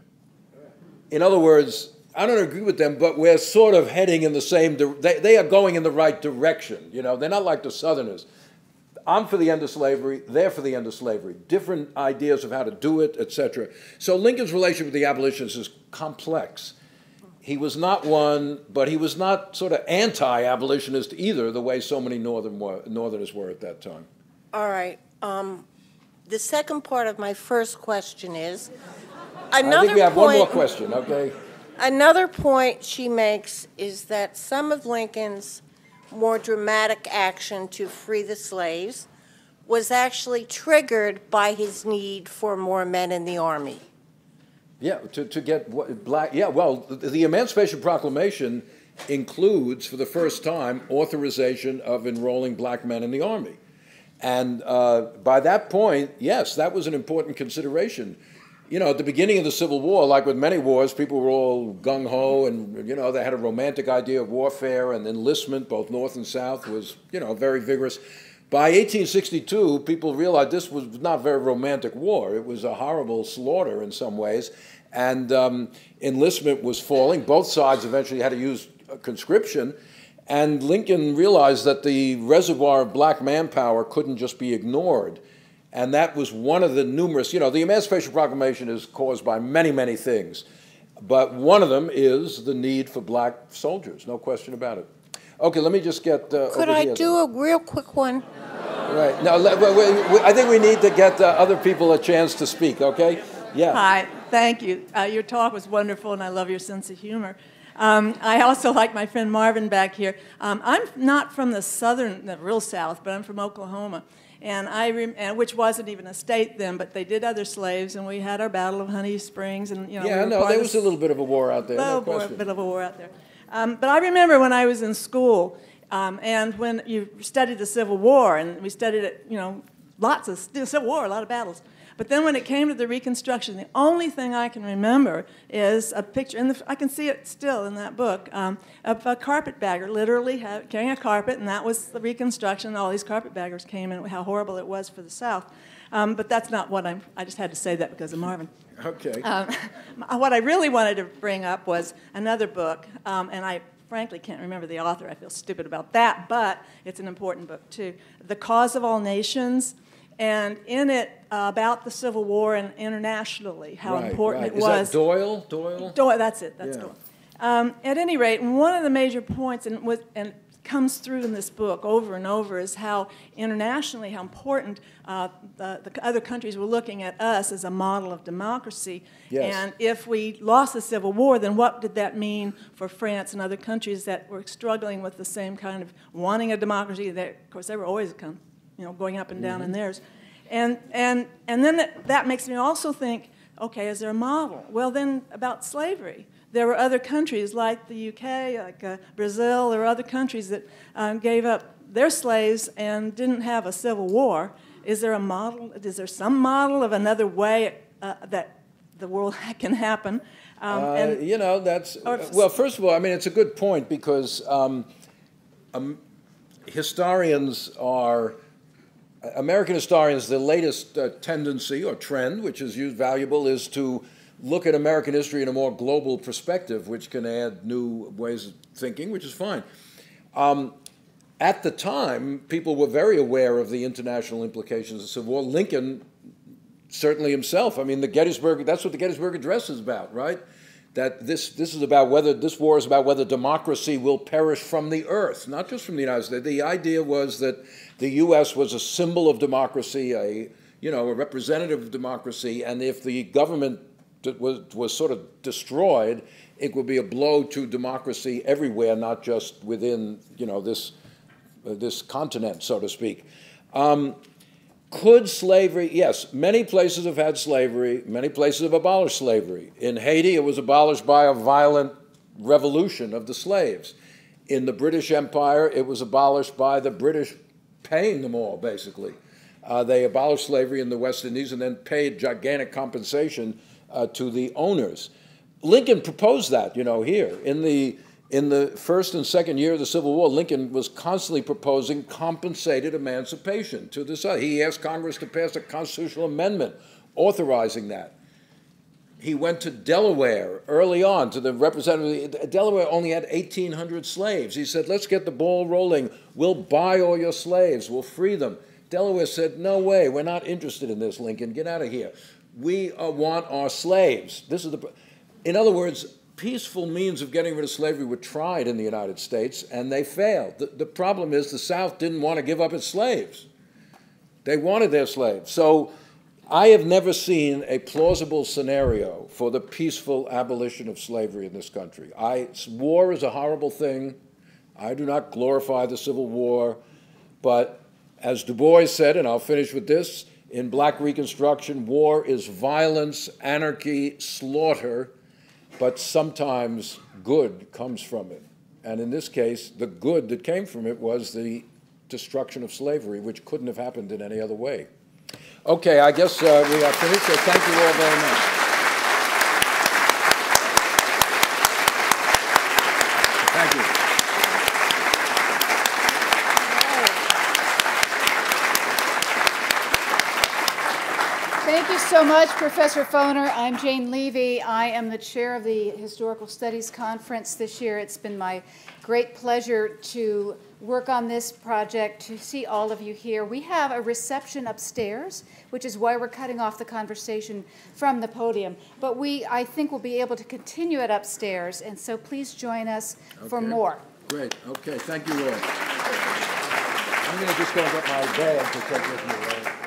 In other words, I don't agree with them, but we're sort of heading in the same, they are going in the right direction. You know, they're not like the Southerners. I'm for the end of slavery, they're for the end of slavery. Different ideas of how to do it, etc. So Lincoln's relationship with the abolitionists is complex. He was not one, but he was not sort of anti-abolitionist either, the way so many Northerners were at that time. All right. The second part of my first question is, I think we have one more question, okay? Another point she makes is that some of Lincoln's more dramatic action to free the slaves was actually triggered by his need for more men in the army. Yeah, to get black, yeah, well, the Emancipation Proclamation includes, for the first time, authorization of enrolling black men in the army. And by that point, yes, that was an important consideration. You know, at the beginning of the Civil War, like with many wars, people were all gung-ho and, you know, they had a romantic idea of warfare, and enlistment, both North and South, was, you know, very vigorous. By 1862, people realized this was not a very romantic war. It was a horrible slaughter in some ways, and enlistment was falling. Both sides eventually had to use conscription, and Lincoln realized that the reservoir of black manpower couldn't just be ignored. And that was one of the numerous, you know, the Emancipation Proclamation is caused by many, many things. But one of them is the need for black soldiers, no question about it. Okay, let me just get Could I do a real quick one? Right. Now, I think we need to get other people a chance to speak, okay? Yeah. Hi, thank you. Your talk was wonderful, and I love your sense of humor. I also like my friend Marvin back here. I'm not from the real South, but I'm from Oklahoma. And which wasn't even a state then, but they did other slaves, and we had our Battle of Honey Springs, and you know. Yeah, no, there was a little bit of a war out there. A bit of a war out there. But I remember when I was in school, and when you studied the Civil War, and we studied it, you know, lots of Civil War, a lot of battles. But then when it came to the Reconstruction, the only thing I can remember is a picture, and I can see it still in that book, of a carpetbagger literally carrying a carpet, and that was the Reconstruction. All these carpetbaggers came in, how horrible it was for the South. But that's not what I just had to say that because of Marvin. Okay. What I really wanted to bring up was another book, and I frankly can't remember the author. I feel stupid about that, but it's an important book too. The Cause of All Nations. And in it, about the Civil War and internationally, how important it was. Is that Doyle? Doyle, that's it. That's Doyle. At any rate, one of the major points, and comes through in this book over and over, is how internationally, how important the other countries were looking at us as a model of democracy. Yes. And if we lost the Civil War, then what did that mean for France and other countries that were struggling with the same kind of wanting a democracy? Of course, they were always going up and down in theirs. And then that makes me also think, okay, is there a model? Well, then about slavery. There were other countries like the UK, like Brazil, there were other countries that gave up their slaves and didn't have a civil war. Is there a model? Is there some model of another way that the world can happen? You know, that's, well, first of all, I mean, it's a good point because American historians, the latest tendency or trend, which is valuable, is to look at American history in a more global perspective, which can add new ways of thinking, which is fine. At the time, people were very aware of the international implications of the Civil War. Lincoln, certainly himself, I mean, that's what the Gettysburg Address is about, right? That this war is about whether democracy will perish from the earth, not just from the United States. The idea was that the U.S. was a symbol of democracy, a representative of democracy, and if the government was sort of destroyed, it would be a blow to democracy everywhere, not just within, this continent, so to speak. Could slavery, yes, many places have had slavery, many places have abolished slavery. In Haiti, it was abolished by a violent revolution of the slaves. In the British Empire, it was abolished by the British paying them all, basically. They abolished slavery in the West Indies and then paid gigantic compensation to the owners. Lincoln proposed that, you know, here. In the first and second year of the Civil War, Lincoln was constantly proposing compensated emancipation to the South. He asked Congress to pass a constitutional amendment authorizing that. He went to Delaware early on to the representative. Delaware only had 1,800 slaves. He said, let's get the ball rolling. We'll buy all your slaves. We'll free them. Delaware said, no way. We're not interested in this, Lincoln. Get out of here. We want our slaves. In other words, peaceful means of getting rid of slavery were tried in the United States, and they failed. The problem is the South didn't want to give up its slaves. They wanted their slaves. So I have never seen a plausible scenario for the peaceful abolition of slavery in this country. War is a horrible thing. I do not glorify the Civil War, but as Du Bois said, and I'll finish with this, in Black Reconstruction, war is violence, anarchy, slaughter, but sometimes good comes from it. And in this case, the good that came from it was the destruction of slavery, which couldn't have happened in any other way. Okay, I guess we are finished, so thank you all very much. Thank you. Thank you so much, Professor Foner. I'm Jane Levy. I am the chair of the Historical Studies Conference this year. It's been my great pleasure to work on this project, to see all of you here. We have a reception upstairs, which is why we're cutting off the conversation from the podium. But I think we'll be able to continue it upstairs, and so please join us for more. Great. Okay, thank you all. I'm going to just go and get my bag to take with me.